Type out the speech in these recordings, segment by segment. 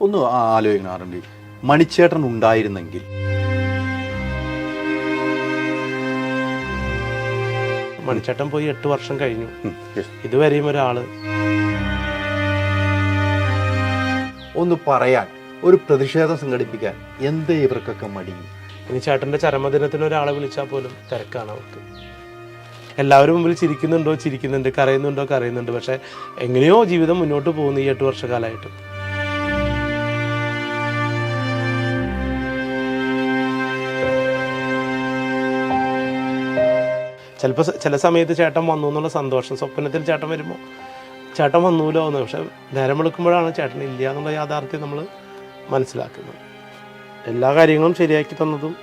ഒന്ന് ആലോചിക്കണാറുണ്ട്, മണിച്ചേട്ടൻ ഉണ്ടായിരുന്നെങ്കിൽ. മണിച്ചേട്ടൻ പോയി 8 വർഷം കഴിഞ്ഞു. ഇതുവരെയും ഒരാള് ഒന്ന് പറയാൻ, ഒരു പ്രതിഷേധം സംഘടിപ്പിക്കാൻ എന്തേ ഇവർക്കൊക്കെ മടി? ഇനി ചേട്ടൻ്റെ ചരമദിനത്തിന് ഒരാളെ വിളിച്ചാൽ പോലും തിരക്കാണ് അവർക്ക്. എല്ലാവരും മുമ്പിൽ ചിരിക്കുന്നുണ്ട്, കരയുന്നുണ്ട്. പക്ഷെ എങ്ങനെയോ ജീവിതം മുന്നോട്ട് പോകുന്നു ഈ 8 വർഷക്കാലമായിട്ട്. ചിലപ്പോൾ ചില സമയത്ത് ചേട്ടൻ വന്നു എന്നുള്ള സന്തോഷം, സ്വപ്നത്തിൽ ചേട്ടൻ വരുമ്പോൾ ചേട്ടൻ വന്നൂലോ എന്ന്. പക്ഷെ നേരം വെളുക്കുമ്പോഴാണ് ചേട്ടൻ ഇല്ല എന്നുള്ള യാഥാർത്ഥ്യം നമ്മൾ മനസ്സിലാക്കുന്നത്. എല്ലാ കാര്യങ്ങളും ശരിയാക്കി തന്നതും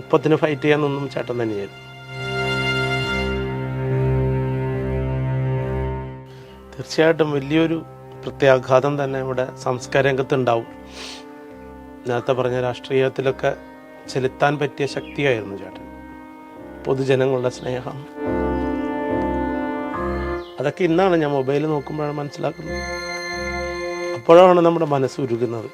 ഒപ്പത്തിന് ഫൈറ്റ് ചെയ്യാൻ നിന്നും ചേട്ടൻ തന്നെയായിരുന്നു. തീർച്ചയായിട്ടും വലിയൊരു പ്രത്യാഘാതം തന്നെ ഇവിടെ സംസ്കാര രംഗത്തുണ്ടാവും. നേരത്തെ പറഞ്ഞ രാഷ്ട്രീയത്തിലൊക്കെ ചെലുത്താൻ പറ്റിയ ശക്തിയായിരുന്നു ചേട്ടൻ. പൊതുജനങ്ങളുടെ സ്നേഹം, അതൊക്കെ ഇന്നാണ് ഞാൻ മൊബൈൽ നോക്കുമ്പോഴാണ് മനസ്സിലാക്കുന്നത്. അപ്പോഴാണ് നമ്മുടെ മനസ്സ് ഉരുകുന്നത്.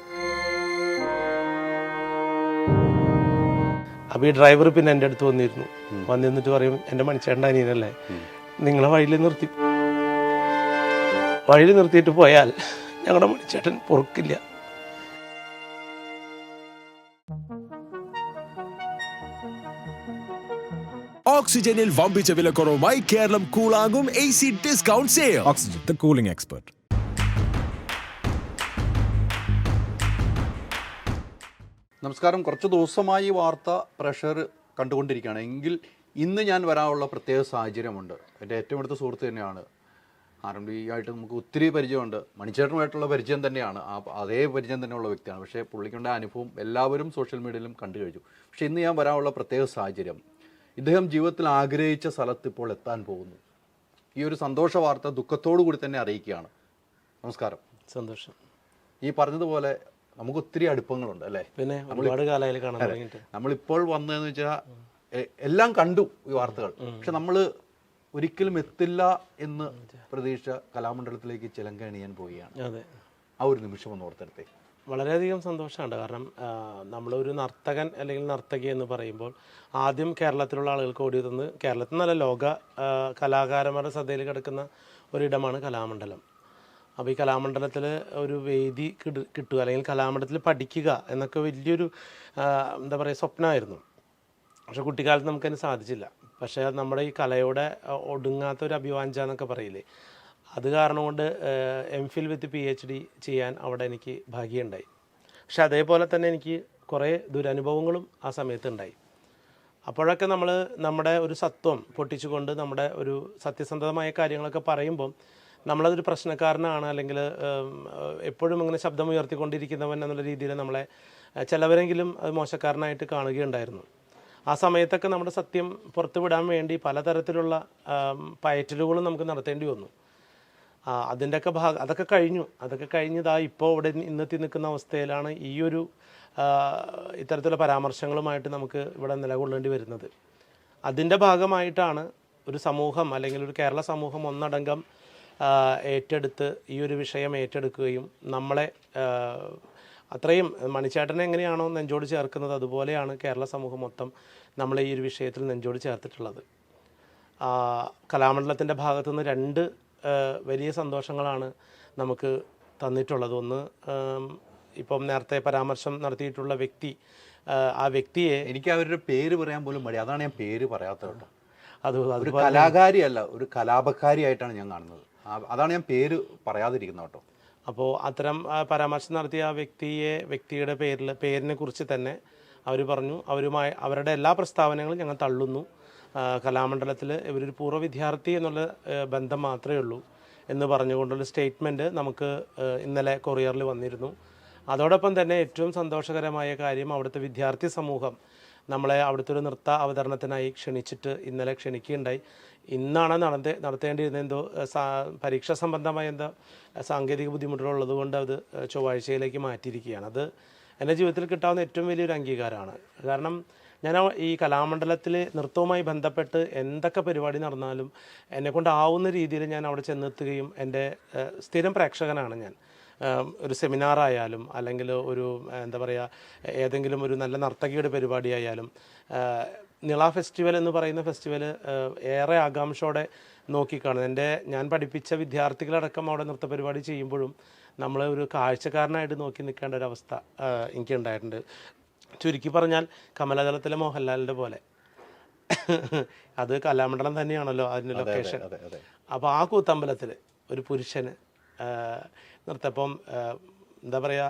അപ്പോൾ ഈ ഡ്രൈവർ പിന്നെ എൻ്റെ അടുത്ത് വന്നിരുന്നിട്ട് പറയും, എൻ്റെ മണിച്ചേട്ടൻ്റെ അനിയനല്ലേ, നിങ്ങളെ വഴിയിൽ നിർത്തിയിട്ട് പോയാൽ ഞങ്ങളുടെ മണിച്ചേട്ടൻ പൊറുക്കില്ല. ഓക്സിജനിൽ വമ്പിച്ച വിലക്കുറവുമായി കേരളം കൂളാകും AC discount sale. Oxygen, the cooling expert. നമസ്കാരം. കുറച്ച് ദിവസമായി വാർത്ത പ്രഷർ കണ്ടുകൊണ്ടിരിക്കുകയാണ്. എങ്കിൽ ഇന്ന് ഞാൻ വരാനുള്ള പ്രത്യേക സാഹചര്യമുണ്ട്. എൻ്റെ ഏറ്റവും അടുത്ത സുഹൃത്ത് തന്നെയാണ്. RMD ആയിട്ട് നമുക്ക് ഒത്തിരി പരിചയമുണ്ട്. മണിച്ചേട്ടനുമായിട്ടുള്ള പരിചയം തന്നെയാണ്, അതേ പരിചയം തന്നെയുള്ള വ്യക്തിയാണ്. പക്ഷേ പുള്ളിക്കുണ്ട അനുഭവം എല്ലാവരും സോഷ്യൽ മീഡിയയിലും കണ്ടു കഴിഞ്ഞു. പക്ഷേ ഇന്ന് ഞാൻ വരാനുള്ള പ്രത്യേക സാഹചര്യം, ഇദ്ദേഹം ജീവിതത്തിൽ ആഗ്രഹിച്ച സ്ഥലത്ത് ഇപ്പോൾ എത്താൻ പോകുന്നു. ഈ ഒരു സന്തോഷ വാർത്ത ദുഃഖത്തോടു കൂടി തന്നെ അറിയിക്കുകയാണ്. നമസ്കാരം. സന്തോഷം. ഈ പറഞ്ഞതുപോലെ നമുക്ക് ഒത്തിരി അടുപ്പങ്ങളുണ്ട് അല്ലേ? പിന്നെ ഒരുപാട് കാലമായി കാണാൻ തുടങ്ങിയിട്ട്. നമ്മളിപ്പോൾ വന്നതെന്ന് വെച്ചാൽ എല്ലാം കണ്ടു ഈ വാർത്തകൾ, പക്ഷെ നമ്മൾ ഒരിക്കലും എത്തില്ല എന്ന് പ്രതീക്ഷ കലാമണ്ഡലത്തിലേക്ക് ചിലങ്കണിയാൻ പോവുകയാണ്. അതെ, ആ ഒരു നിമിഷം ഒന്ന് ഓർത്തെടുത്തേ. വളരെയധികം സന്തോഷമുണ്ട്. കാരണം നമ്മളൊരു നർത്തകൻ അല്ലെങ്കിൽ നർത്തകി എന്ന് പറയുമ്പോൾ ആദ്യം കേരളത്തിലുള്ള ആളുകൾക്ക് ഓടി തന്ന്, കേരളത്തിൽ നിന്നല്ല ലോക കലാകാരന്മാരുടെ ശ്രദ്ധയിൽ കിടക്കുന്ന ഒരിടമാണ് കലാമണ്ഡലം. അപ്പോൾ ഈ കലാമണ്ഡലത്തിൽ ഒരു വേദി കിട്ടുക അല്ലെങ്കിൽ കലാമണ്ഡലത്തിൽ പഠിക്കുക എന്നൊക്കെ വലിയൊരു എന്താ പറയുക സ്വപ്നമായിരുന്നു. പക്ഷെ കുട്ടിക്കാലത്ത് നമുക്കതിന് സാധിച്ചില്ല. പക്ഷേ നമ്മുടെ ഈ കലയോടെ ഒടുങ്ങാത്ത ഒരു അഭിവാഞ്ച എന്നൊക്കെ പറയില്ലേ, അത് കാരണം കൊണ്ട് MPhil വിത്ത് PhD ചെയ്യാൻ അവിടെ എനിക്ക് ഭാഗ്യമുണ്ടായി. പക്ഷെ അതേപോലെ തന്നെ എനിക്ക് കുറേ ദുരനുഭവങ്ങളും ആ സമയത്ത് ഉണ്ടായി. അപ്പോഴൊക്കെ നമ്മൾ നമ്മുടെ ഒരു സത്വം പൊട്ടിച്ചുകൊണ്ട് നമ്മുടെ ഒരു സത്യസന്ധമായ കാര്യങ്ങളൊക്കെ പറയുമ്പം നമ്മളതൊരു പ്രശ്നക്കാരനാണ് അല്ലെങ്കിൽ എപ്പോഴും ഇങ്ങനെ ശബ്ദം ഉയർത്തിക്കൊണ്ടിരിക്കുന്നവൻ എന്നുള്ള രീതിയിൽ നമ്മളെ ചിലവരെങ്കിലും അത് മോശക്കാരനായിട്ട് കാണുകയുണ്ടായിരുന്നു. ആ സമയത്തൊക്കെ നമ്മുടെ സത്യം പുറത്തു വിടാൻ വേണ്ടി പലതരത്തിലുള്ള പയറ്റലുകളും നമുക്ക് നടത്തേണ്ടി വന്നു. അതിൻ്റെയൊക്കെ അതൊക്കെ കഴിഞ്ഞതാ ഇപ്പോൾ ഇവിടെ ഇന്നെത്തി നിൽക്കുന്ന അവസ്ഥയിലാണ് ഈ ഒരു ഇത്തരത്തിലുള്ള പരാമർശങ്ങളുമായിട്ട് നമുക്ക് ഇവിടെ നിലകൊള്ളേണ്ടി വരുന്നത്. അതിൻ്റെ ഭാഗമായിട്ടാണ് ഒരു സമൂഹം അല്ലെങ്കിൽ ഒരു കേരള സമൂഹം ഒന്നടങ്കം ഏറ്റെടുത്ത് ഈ ഒരു വിഷയം ഏറ്റെടുക്കുകയും നമ്മളെ അത്രയും മണിച്ചേട്ടനെ എങ്ങനെയാണോ നെഞ്ചോട് ചേർക്കുന്നത് അതുപോലെയാണ് കേരള സമൂഹം മൊത്തം നമ്മളെ ഈ ഒരു വിഷയത്തിൽ നെഞ്ചോട് ചേർത്തിട്ടുള്ളത്. കലാമണ്ഡലത്തിൻ്റെ ഭാഗത്തുനിന്ന് 2 വലിയ സന്തോഷങ്ങളാണ് നമുക്ക് തന്നിട്ടുള്ളത്. ഒന്ന്, ഇപ്പം നേരത്തെ പരാമർശം നടത്തിയിട്ടുള്ള വ്യക്തി, ആ വ്യക്തിയെ എനിക്ക് അവരുടെ പേര് പറയാൻ പോലും മടി, അതാണ് ഞാൻ പേര് പറയാത്തത് കേട്ടോ. അത് ഒരു കലാകാരിയല്ല, ഒരു കലാപകാരിയായിട്ടാണ് ഞാൻ കാണുന്നത്. അതാണ് ഞാൻ പേര് പറയാതിരിക്കുന്നത് കേട്ടോ. അപ്പോൾ അത്തരം പരാമർശം നടത്തിയ ആ വ്യക്തിയുടെ പേരിനെ കുറിച്ച് തന്നെ അവർ പറഞ്ഞു, അവരുടെ എല്ലാ പ്രസ്താവനകളും ഞങ്ങൾ തള്ളുന്നു. കലാമണ്ഡലത്തിൽ ഇവരൊരു പൂർവ്വ വിദ്യാർത്ഥി എന്നുള്ള ബന്ധം മാത്രമേ ഉള്ളൂ എന്ന് പറഞ്ഞുകൊണ്ടുള്ള സ്റ്റേറ്റ്മെൻറ്റ് നമുക്ക് ഇന്നലെ കൊറിയറിൽ വന്നിരുന്നു. അതോടൊപ്പം തന്നെ ഏറ്റവും സന്തോഷകരമായ കാര്യം, അവിടുത്തെ വിദ്യാർത്ഥി സമൂഹം നമ്മളെ അവിടുത്തെ ഒരു നൃത്ത അവതരണത്തിനായി ഇന്നലെ ക്ഷണിക്കുകയുണ്ടായി. ഇന്നാണ് നടത്തേണ്ടിയിരുന്നത്. എന്തോ പരീക്ഷ സംബന്ധമായ എന്തോ സാങ്കേതിക ബുദ്ധിമുട്ടുകളുള്ളത് കൊണ്ട് അത് ചൊവ്വാഴ്ചയിലേക്ക് മാറ്റിയിരിക്കുകയാണ്. അത് എൻ്റെ ജീവിതത്തിൽ കിട്ടാവുന്ന ഏറ്റവും വലിയൊരു അംഗീകാരമാണ്. കാരണം ഞാൻ ഈ കലാമണ്ഡലത്തിൽ നൃത്തവുമായി ബന്ധപ്പെട്ട് എന്തൊക്കെ പരിപാടി നടന്നാലും എന്നെക്കൊണ്ടാവുന്ന രീതിയിൽ ഞാൻ അവിടെ ചെന്നെത്തുകയും എൻ്റെ സ്ഥിരം പ്രേക്ഷകനാണ് ഞാൻ. ഒരു സെമിനാറായാലും അല്ലെങ്കിൽ ഒരു എന്താ പറയുക ഏതെങ്കിലും ഒരു നല്ല നർത്തകിയുടെ പരിപാടിയായാലും നിള ഫെസ്റ്റിവൽ എന്ന് പറയുന്ന ഫെസ്റ്റിവൽ ഏറെ ആകാംക്ഷയോടെ നോക്കിക്കാണുന്നത്. ഞാൻ പഠിപ്പിച്ച വിദ്യാർത്ഥികളടക്കം അവിടെ നൃത്ത പരിപാടി ചെയ്യുമ്പോഴും നമ്മൾ ഒരു കാഴ്ചക്കാരനായിട്ട് നോക്കി നിൽക്കേണ്ട ഒരു അവസ്ഥ എനിക്കുണ്ടായിട്ടുണ്ട്. ചുരുക്കി പറഞ്ഞാൽ കമലദളത്തിലെ മോഹൻലാലിൻ്റെ പോലെ അത് കലാമണ്ഡലം തന്നെയാണല്ലോ അതിൻ്റെ ലൊക്കേഷൻ. അപ്പോൾ ആ കൂത്തമ്പലത്തിൽ ഒരു പുരുഷന് നൃത്തപ്പം എന്താ പറയുക,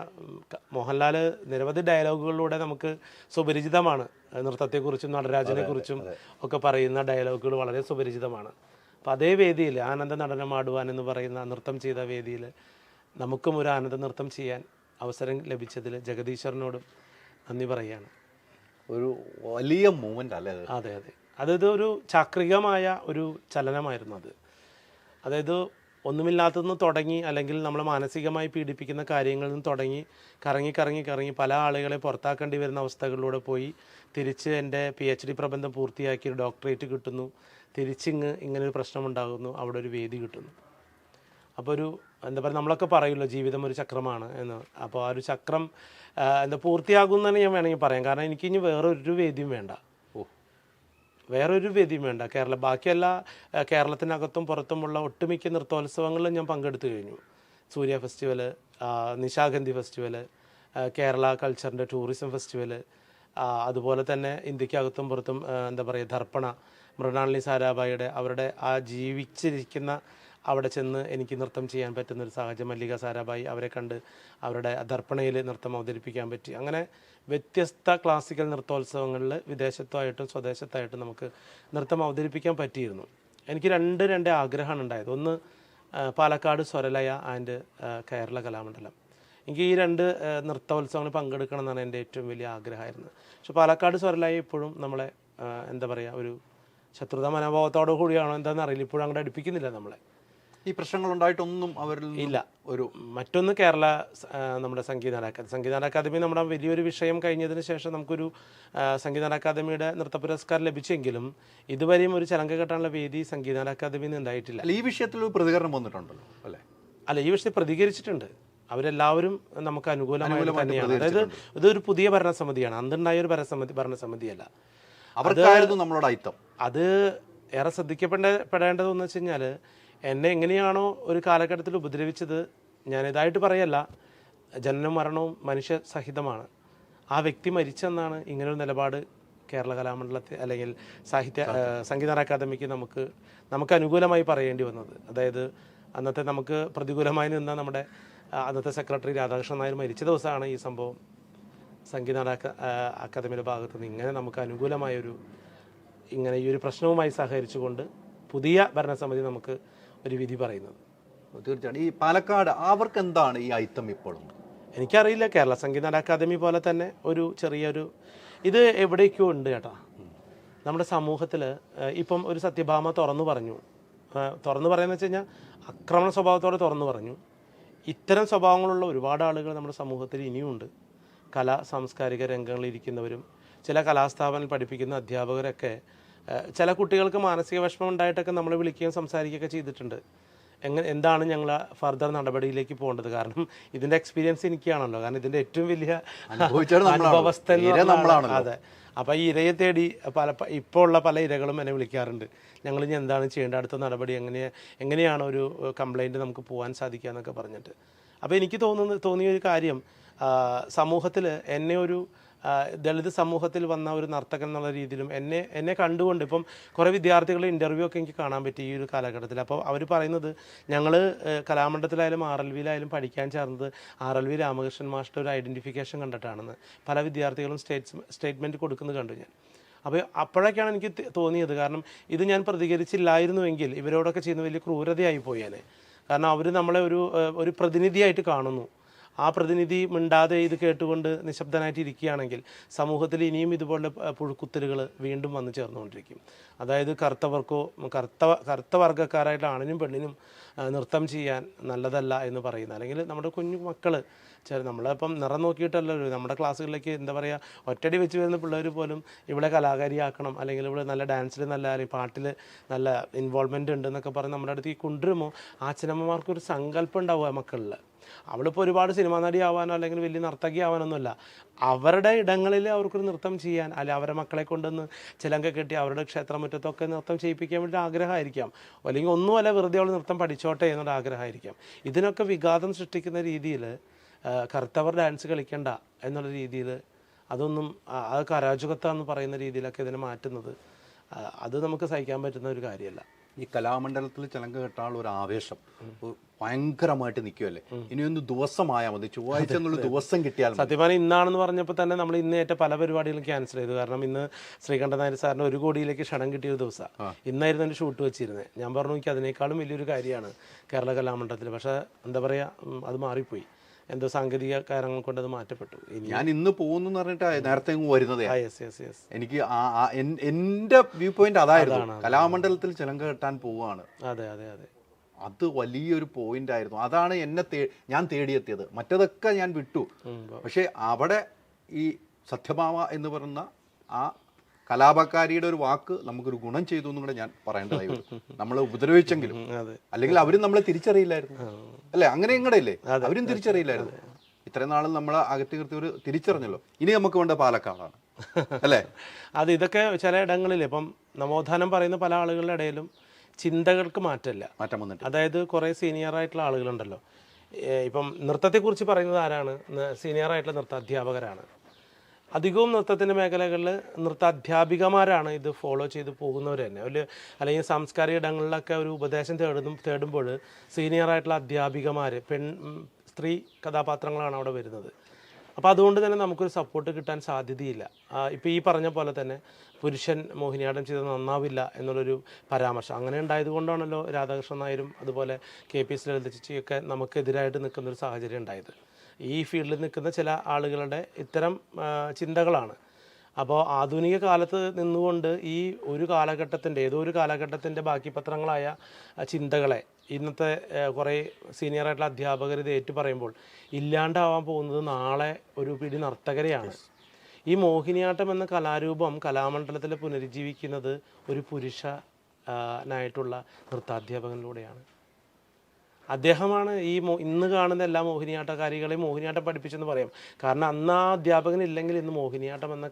മോഹൻലാൽ നിരവധി ഡയലോഗുകളിലൂടെ നമുക്ക് സുപരിചിതമാണ്. നൃത്തത്തെക്കുറിച്ചും നടരാജനെക്കുറിച്ചും ഒക്കെ പറയുന്ന ഡയലോഗുകൾ വളരെ സുപരിചിതമാണ്. അപ്പം അതേ വേദിയിൽ ആനന്ദ നടനമാടുവാൻ എന്ന് പറയുന്ന നൃത്തം ചെയ്ത വേദിയിൽ നമുക്കും ഒരു ആനന്ദ നൃത്തം ചെയ്യാൻ അവസരം ലഭിച്ചതിൽ ജഗദീശ്വരനോടും നന്ദി പറയുകയാണ്. ഒരു വലിയ മൂവ്മെൻ്റ് അല്ലേ? അതെ അതെ, അതായത് ഒരു ചാക്രികമായ ഒരു ചലനമായിരുന്നു അത്. അതായത് ഒന്നുമില്ലാത്തതെന്ന് തുടങ്ങി, അല്ലെങ്കിൽ നമ്മളെ മാനസികമായി പീഡിപ്പിക്കുന്ന കാര്യങ്ങളിൽ നിന്ന് തുടങ്ങി കറങ്ങി പല ആളുകളെ പുറത്താക്കേണ്ടി വരുന്ന അവസ്ഥകളിലൂടെ പോയി തിരിച്ച് എൻ്റെ PhD പ്രബന്ധം പൂർത്തിയാക്കി ഒരു ഡോക്ടറേറ്റ് കിട്ടുന്നു, തിരിച്ചിങ്ങ് ഇങ്ങനൊരു പ്രശ്നമുണ്ടാകുന്നു, അവിടെ ഒരു വേദി കിട്ടുന്നു. അപ്പോൾ ഒരു എന്താ പറയുക, നമ്മളൊക്കെ പറയുമല്ലോ ജീവിതം ഒരു ചക്രമാണ് എന്ന്. അപ്പോൾ ആ ഒരു ചക്രം പൂർത്തിയാകുമെന്ന് ഞാൻ വേണമെങ്കിൽ പറയാം. കാരണം എനിക്കിനി വേറൊരു വേദിയും വേണ്ട, ബാക്കിയല്ല കേരളത്തിനകത്തും പുറത്തുമുള്ള ഒട്ടുമിക്ക നൃത്തോത്സവങ്ങളിലും ഞാൻ പങ്കെടുത്തു കഴിഞ്ഞു. സൂര്യ ഫെസ്റ്റിവൽ, നിശാഗന്ധി ഫെസ്റ്റിവൽ, കേരള കൾച്ചറിൻ്റെ ടൂറിസം ഫെസ്റ്റിവൽ, അതുപോലെ തന്നെ ഇന്ത്യക്കകത്തും പുറത്തും എന്താ പറയുക ദർപ്പണ, മൃണാളിനി സാരാഭായിയുടെ അവരുടെ ആ ജീവിച്ചിരിക്കുന്ന അവിടെ ചെന്ന് എനിക്ക് നൃത്തം ചെയ്യാൻ പറ്റുന്നൊരു സാഹചര്യം, മല്ലിക സാരാഭായി അവരെ കണ്ട് അവരുടെ ദർപ്പണയിൽ നൃത്തം അവതരിപ്പിക്കാൻ പറ്റി. അങ്ങനെ വ്യത്യസ്ത ക്ലാസിക്കൽ നൃത്തോത്സവങ്ങളിൽ വിദേശത്തായിട്ടും സ്വദേശത്തായിട്ടും നമുക്ക് നൃത്തം അവതരിപ്പിക്കാൻ പറ്റിയിരുന്നു. എനിക്ക് രണ്ട് ആഗ്രഹമാണ് ഉണ്ടായത്. ഒന്ന് പാലക്കാട് സ്വരലയ ആൻഡ് കേരള കലാമണ്ഡലം. എനിക്ക് ഈ 2 നൃത്തോത്സവങ്ങളിൽ പങ്കെടുക്കണം എന്നാണ് എൻ്റെ ഏറ്റവും വലിയ ആഗ്രഹമായിരുന്നത്. പക്ഷെ പാലക്കാട് സ്വരലയ ഇപ്പോഴും നമ്മളെ എന്താ പറയുക ഒരു ശത്രുതാ മനോഭാവത്തോടു കൂടിയാണോ എന്താണെന്ന് അറിയില്ല, ഇപ്പോഴും അങ്ങോട്ട് അടുപ്പിക്കുന്നില്ല നമ്മളെ. ഈ പ്രശ്നങ്ങളുണ്ടായിട്ടൊന്നും അവരിൽ ഇല്ല. മറ്റൊന്ന് കേരള നമ്മുടെ സംഗീത അക്കാദമി നമ്മുടെ വലിയൊരു വിഷയം കഴിഞ്ഞതിന് ശേഷം നമുക്കൊരു സംഗീത അക്കാദമിയുടെ നൃത്ത പുരസ്കാരം ലഭിച്ചെങ്കിലും ഇതുവരെയും ഒരു ചലങ്ക കെട്ടാനുള്ള വേദി സംഗീത അക്കാദമിയിൽ നിന്ന് ഉണ്ടായിട്ടില്ല. ഈ വിഷയത്തിൽ ഒരു പ്രതികരണം വന്നിട്ടുണ്ടല്ലോ അല്ലേ? അല്ല, ഈ വിഷയത്തിൽ പ്രതികരിച്ചിട്ടുണ്ട്. അവരെല്ലാവരും നമുക്ക് അനുകൂലമായി തന്നെയാണ്. അതായത് ഇതൊരു പുതിയ ഭരണസമിതിയാണ്, അന്നുണ്ടായ ഒരു ഭരണസമിതിയല്ല. അവർക്കായിരുന്നു നമ്മളോട് അയിത്തം. അത് ഏറെ ശ്രദ്ധിക്കപ്പെടേണ്ടതെന്ന് വെച്ച് കഴിഞ്ഞാൽ എന്നെ എങ്ങനെയാണോ ഒരു കാലഘട്ടത്തിൽ ഉപദ്രവിച്ചത്, ഞാനിതായിട്ട് പറയല്ല, ജനനവും മരണവും മനുഷ്യ സഹിതമാണ്. ആ വ്യക്തി മരിച്ചെന്നാണ് ഇങ്ങനൊരു നിലപാട് കേരള കലാമണ്ഡലത്തിൽ അല്ലെങ്കിൽ സംഗീത അക്കാദമിക്ക് നമുക്ക് അനുകൂലമായി പറയേണ്ടി വന്നത്. അതായത് അന്നത്തെ നമുക്ക് പ്രതികൂലമായി നിന്ന നമ്മുടെ അന്നത്തെ സെക്രട്ടറി രാധാകൃഷ്ണൻ നായർ മരിച്ച ദിവസമാണ് ഈ സംഭവം സംഗീത അക്കാദമിയുടെ ഭാഗത്ത് നിന്ന് ഇങ്ങനെ നമുക്ക് അനുകൂലമായൊരു ഇങ്ങനെ ഈ ഒരു പ്രശ്നവുമായി സഹകരിച്ചുകൊണ്ട് പുതിയ ഭരണസമിതി നമുക്ക് ഒരു വിധി പറയുന്നത്. തീർച്ചയായും ഈ പാലക്കാട് അവർക്ക് എന്താണ് ഈ അയിത്തം ഇപ്പോഴും എനിക്കറിയില്ല. കേരള സംഗീത അക്കാദമി പോലെ തന്നെ ഒരു ചെറിയൊരു ഇത് എവിടേക്കോ ഉണ്ട് ചേട്ടാ നമ്മുടെ സമൂഹത്തിൽ. ഇപ്പം ഒരു സത്യഭാമ തുറന്നു പറയുന്നത് വെച്ച് കഴിഞ്ഞാൽ ആക്രമണ സ്വഭാവത്തോടെ തുറന്നു പറഞ്ഞു. ഇത്തരം സ്വഭാവങ്ങളുള്ള ഒരുപാട് ആളുകൾ നമ്മുടെ സമൂഹത്തിൽ ഇനിയുമുണ്ട്. സാംസ്കാരിക രംഗങ്ങളിൽ ഇരിക്കുന്നവരും ചില കലാസ്ഥാപനങ്ങൾ പഠിപ്പിക്കുന്ന അധ്യാപകരൊക്കെ ചില കുട്ടികൾക്ക് മാനസിക വിഷമം ഉണ്ടായിട്ടൊക്കെ നമ്മളെ വിളിക്കുകയും സംസാരിക്കുകയൊക്കെ ചെയ്തിട്ടുണ്ട്. എന്താണ് ഞങ്ങൾ ഫർദർ നടപടിയിലേക്ക് പോകേണ്ടത്? കാരണം ഇതിൻ്റെ എക്സ്പീരിയൻസ് എനിക്കാണല്ലോ, കാരണം ഇതിൻ്റെ ഏറ്റവും വലിയ അനുഭവസ്ഥ. അതെ, അപ്പോൾ ഈ ഇരയെ തേടി ഇപ്പോൾ ഉള്ള പല ഇരകളും എന്നെ വിളിക്കാറുണ്ട്. ഞങ്ങൾ ഇനി എന്താണ് ചെയ്യേണ്ടത്, അടുത്ത നടപടി എങ്ങനെയാണ് ഒരു കംപ്ലൈൻറ്റ് നമുക്ക് പോകാൻ സാധിക്കുക എന്നൊക്കെ പറഞ്ഞിട്ട്. അപ്പോൾ എനിക്ക് തോന്നിയ ഒരു കാര്യം, സമൂഹത്തിൽ എന്നെ ഒരു ദളിത് സമൂഹത്തിൽ വന്ന ഒരു നർത്തകൻ എന്നുള്ള രീതിയിലും എന്നെ കണ്ടുകൊണ്ട് ഇപ്പം കുറേ വിദ്യാർത്ഥികളുടെ ഇൻ്റർവ്യൂ ഒക്കെ എനിക്ക് കാണാൻ പറ്റി ഈ ഒരു കാലഘട്ടത്തിൽ. അപ്പോൾ അവർ പറയുന്നത് ഞങ്ങൾ കലാമണ്ഡലത്തിലായാലും RLVയിലായാലും പഠിക്കാൻ ചേർന്നത് RLV രാമകൃഷ്ണൻ മാസ്റ്റർ ഒരു ഐഡൻറ്റിഫിക്കേഷൻ കണ്ടിട്ടാണെന്ന് പല വിദ്യാർത്ഥികളും സ്റ്റേറ്റ്മെൻറ്റ് കൊടുക്കുന്നത് കണ്ടു ഞാൻ. അപ്പോൾ അപ്പോഴൊക്കെയാണ് എനിക്ക് തോന്നിയത്, കാരണം ഇത് ഞാൻ പ്രതികരിച്ചില്ലായിരുന്നുവെങ്കിൽ ഇവരോടൊക്കെ ചെയ്യുന്ന വലിയ ക്രൂരതയായി പോയേനെ. കാരണം അവർ നമ്മളെ ഒരു പ്രതിനിധിയായിട്ട് കാണുന്നു. ആ പ്രതിനിധി മിണ്ടാതെ ഇത് കേട്ടുകൊണ്ട് നിശബ്ദനായിട്ട് ഇരിക്കുകയാണെങ്കിൽ സമൂഹത്തിൽ ഇനിയും ഇതുപോലെ പുഴുക്കുത്തലുകൾ വീണ്ടും വന്നു ചേർന്നുകൊണ്ടിരിക്കും. അതായത് കറുത്ത വർഗ്ഗക്കാരായിട്ട് ആണിനും പെണ്ണിനും നൃത്തം ചെയ്യാൻ നല്ലതല്ല എന്ന് പറയുന്ന, അല്ലെങ്കിൽ നമ്മുടെ കുഞ്ഞു മക്കൾ നമ്മളിപ്പം നിറം നോക്കിയിട്ടല്ലോ നമ്മുടെ ക്ലാസ്സുകളിലേക്ക് എന്താ പറയുക ഒറ്റടി വെച്ച് വരുന്ന പിള്ളേർ പോലും ഇവിടെ കലാകാരിയാക്കണം, അല്ലെങ്കിൽ ഇവിടെ നല്ല ഡാൻസിൽ നല്ല അല്ലെങ്കിൽ പാട്ടിൽ നല്ല ഇൻവോൾവ്മെൻ്റ് ഉണ്ട് എന്നൊക്കെ പറഞ്ഞ് നമ്മുടെ അടുത്ത് കൊണ്ടുവരുമ്പോൾ അച്ഛനമ്മമാർക്കൊരു സങ്കല്പം ഉണ്ടാവുക മക്കളിൽ. അവളിപ്പോൾ ഒരുപാട് സിനിമാ നടി ആവാനോ അല്ലെങ്കിൽ വലിയ നർത്തകി ആവാനൊന്നുമല്ല, അവരുടെ ഇടങ്ങളിൽ അവർക്കൊരു നൃത്തം ചെയ്യാൻ, അല്ലെ അവരുടെ മക്കളെ കൊണ്ടുവന്ന് ചിലങ്ക കെട്ടി അവരുടെ ക്ഷേത്രമുറ്റത്തൊക്കെ നൃത്തം ചെയ്യിപ്പിക്കാൻ വേണ്ടി ആഗ്രഹമായിരിക്കാം, അല്ലെങ്കിൽ ഒന്നുമല്ല വെറുതെ അവൾ നൃത്തം പഠിച്ചോട്ടെ എന്നുള്ള ആഗ്രഹമായിരിക്കാം. ഇതിനൊക്കെ വിഘാതം സൃഷ്ടിക്കുന്ന രീതിയിൽ കറുത്തവർ ഡാൻസ് കളിക്കണ്ട എന്നുള്ള രീതിയിൽ അതൊന്നും അതൊക്കെ അരാജകത്വമെന്ന് പറയുന്ന രീതിയിലൊക്കെ ഇതിനെ മാറ്റുന്നത് അത് നമുക്ക് സഹിക്കാൻ പറ്റുന്ന ഒരു കാര്യമല്ല. ഈ കലാമണ്ഡലത്തിൽ ചിലങ്ക കെട്ടാനുള്ള ഒരു ആവേശം ഭയങ്കരമായിട്ട് നിൽക്കുമല്ലേ. ഇനിയൊന്ന് ദിവസമായാൽ മതി, ചൊവ്വാഴ്ച എന്നുള്ള ദിവസം കിട്ടിയാൽ മതി. സത്യമാണ് ഇന്നാണെന്ന് പറഞ്ഞപ്പോൾ തന്നെ നമ്മൾ ഇന്ന് ഏറ്റ പല പരിപാടികളും ക്യാൻസൽ ചെയ്തു. കാരണം ഇന്ന് ശ്രീകണ്ഠൻ നായർ സാറിന് 1 കോടിയിലേക്ക് ക്ഷണം കിട്ടിയൊരു ദിവസമാണ്. ഇന്നായിരുന്നു എൻ്റെ ഷൂട്ട് വെച്ചിരുന്നത്. ഞാൻ പറഞ്ഞു എനിക്ക് അതിനേക്കാളും വലിയൊരു കാര്യമാണ് കേരള കലാമണ്ഡലത്തിൽ. പക്ഷേ എന്താ പറയുക, അത് മാറിപ്പോയി, എന്തോ സാങ്കേതിക കാരണങ്ങൾ കൊണ്ട് അത് മാറ്റപ്പെട്ടു. ഞാൻ ഇന്ന് പോകുന്നു പറഞ്ഞിട്ട് നേരത്തെ വരുന്നത് എനിക്ക് എന്റെ വ്യൂ പോയിന്റ് അതായിരുന്നു. കലാമണ്ഡലത്തിൽ ചിലങ്ക കെട്ടാൻ പോവുകയാണ്. അതെ അതെ അതെ, അത് വലിയൊരു പോയിന്റ് ആയിരുന്നു. അതാണ് ഞാൻ തേടിയെത്തിയത്. മറ്റതൊക്കെ ഞാൻ വിട്ടു. പക്ഷെ അവിടെ ഈ സത്യഭാമ എന്ന് പറയുന്ന ആ കലാപകാരിയുടെ ഒരു വാക്ക് നമുക്കൊരു ഗുണം ചെയ്തു എന്നും കൂടെ ഞാൻ പറയേണ്ടതായി. നമ്മളെ ഉപദ്രവിച്ചെങ്കിലും, അല്ലെങ്കിൽ അവരും നമ്മളെ തിരിച്ചറിയില്ലായിരുന്നു അല്ലെ, അങ്ങനെ ഇങ്ങടെയല്ലേ, അവരും തിരിച്ചറിയില്ലായിരുന്നു. ഇത്രയും നാളും നമ്മളെ അകറ്റി നിർത്തി ഒരു തിരിച്ചറിഞ്ഞല്ലോ. ഇനി നമുക്ക് വേണ്ട പാലക്കാടാണ് അല്ലേ. അത് ഇതൊക്കെ ചില ഇടങ്ങളിൽ ഇപ്പം നവോത്ഥാനം പറയുന്ന പല ആളുകളുടെ ഇടയിലും ചിന്തകൾക്ക് മാറ്റം വന്നിട്ട്, അതായത് കുറേ സീനിയർ ആയിട്ടുള്ള ആളുകളുണ്ടല്ലോ. ഇപ്പം നൃത്തത്തെക്കുറിച്ച് പറയുന്നത് ആരാണ്? സീനിയർ ആയിട്ടുള്ള നൃത്ത അധ്യാപകരാണ്. അധികവും നൃത്തത്തിൻ്റെ മേഖലകളിൽ നൃത്ത അധ്യാപികമാരാണ് ഇത് ഫോളോ ചെയ്ത് പോകുന്നവർ തന്നെ. അല്ലെങ്കിൽ സാംസ്കാരിക ഇടങ്ങളിലൊക്കെ ഒരു ഉപദേശം തേടുമ്പോൾ സീനിയറായിട്ടുള്ള അധ്യാപികമാർ, സ്ത്രീ കഥാപാത്രങ്ങളാണ് അവിടെ വരുന്നത്. അപ്പോൾ അതുകൊണ്ട് തന്നെ നമുക്കൊരു സപ്പോർട്ട് കിട്ടാൻ സാധ്യതയില്ല. ഇപ്പോൾ ഈ പറഞ്ഞ പോലെ തന്നെ പുരുഷൻ മോഹിനിയാട്ടം ചെയ്ത് നന്നാവില്ല എന്നുള്ളൊരു പരാമർശം അങ്ങനെ ഉണ്ടായതുകൊണ്ടാണല്ലോ രാധാകൃഷ്ണൻ നായരും അതുപോലെ KP ലളിത ചേച്ചിയൊക്കെ നമുക്കെതിരായിട്ട് നിൽക്കുന്നൊരു സാഹചര്യം ഉണ്ടായത്. ഈ ഫീൽഡിൽ നിൽക്കുന്ന ചില ആളുകളുടെ ഇത്തരം ചിന്തകളാണ്. അപ്പോൾ ആധുനിക കാലത്ത് നിന്നുകൊണ്ട് ഈ ഒരു കാലഘട്ടത്തിൻ്റെ ഏതോ ഒരു കാലഘട്ടത്തിൻ്റെ ബാക്കി പത്രങ്ങളായ ചിന്തകളെ ഇന്നത്തെ കുറേ സീനിയറായിട്ടുള്ള അധ്യാപകർ ഇത് ഏറ്റു പറയുമ്പോൾ ഇല്ലാണ്ടാവാൻ പോകുന്നത് നാളെ ഒരു പിടി നർത്തകരെയാണ്. ഈ മോഹിനിയാട്ടം എന്ന കലാരൂപം കലാമണ്ഡലത്തിൽ പുനരുജ്ജീവിക്കുന്നത് ഒരു പുരുഷനായിട്ടുള്ള നൃത്താധ്യാപകനിലൂടെയാണ്. അദ്ദേഹമാണ് ഇന്ന് കാണുന്ന എല്ലാ മോഹിനിയാട്ടക്കാരികളെയും മോഹിനിയാട്ടം പഠിപ്പിച്ചെന്ന് പറയാം. കാരണം അന്ന് ആ അധ്യാപകനില്ലെങ്കിൽ ഇന്ന് മോഹിനിയാട്ടം എന്ന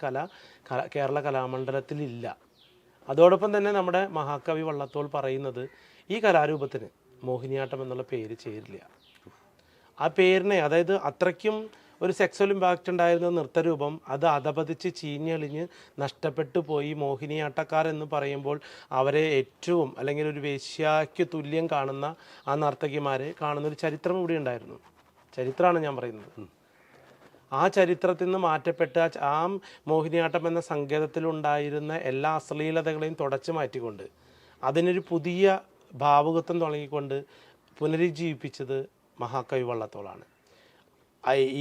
കേരള കലാമണ്ഡലത്തിലില്ല. അതോടൊപ്പം തന്നെ നമ്മുടെ മഹാകവി വള്ളത്തോൾ പറയുന്നത് ഈ കലാരൂപത്തിന് മോഹിനിയാട്ടം എന്നുള്ള പേര് ചേരില്ല. ആ പേരിനെ, അതായത് അത്രയ്ക്കും ഒരു സെക്സ്വൽ ഇമ്പാക്റ്റ് ഉണ്ടായിരുന്ന നൃത്തരൂപം അത് അധപതിച്ച് ചീഞ്ഞളിഞ്ഞ് നഷ്ടപ്പെട്ടു പോയി. മോഹിനിയാട്ടക്കാർ എന്ന് പറയുമ്പോൾ അവരെ ഏറ്റവും, അല്ലെങ്കിൽ ഒരു വേശ്യയ്ക്ക് തുല്യം കാണുന്ന ആ നർത്തകിമാരെ കാണുന്നൊരു ചരിത്രം ഇവിടെ ഉണ്ടായിരുന്നു. ചരിത്രമാണ് ഞാൻ പറയുന്നത്. ആ ചരിത്രത്തിൽ നിന്ന് മാറ്റപ്പെട്ട ആ മോഹിനിയാട്ടം എന്ന സങ്കേതത്തിലുണ്ടായിരുന്ന എല്ലാ അശ്ലീലതകളെയും തുടച്ചു മാറ്റിക്കൊണ്ട് അതിനൊരു പുതിയ ഭാവുകത്വം തുടങ്ങിക്കൊണ്ട് പുനരുജ്ജീവിപ്പിച്ചത് മഹാകവി വള്ളത്തോളാണ്.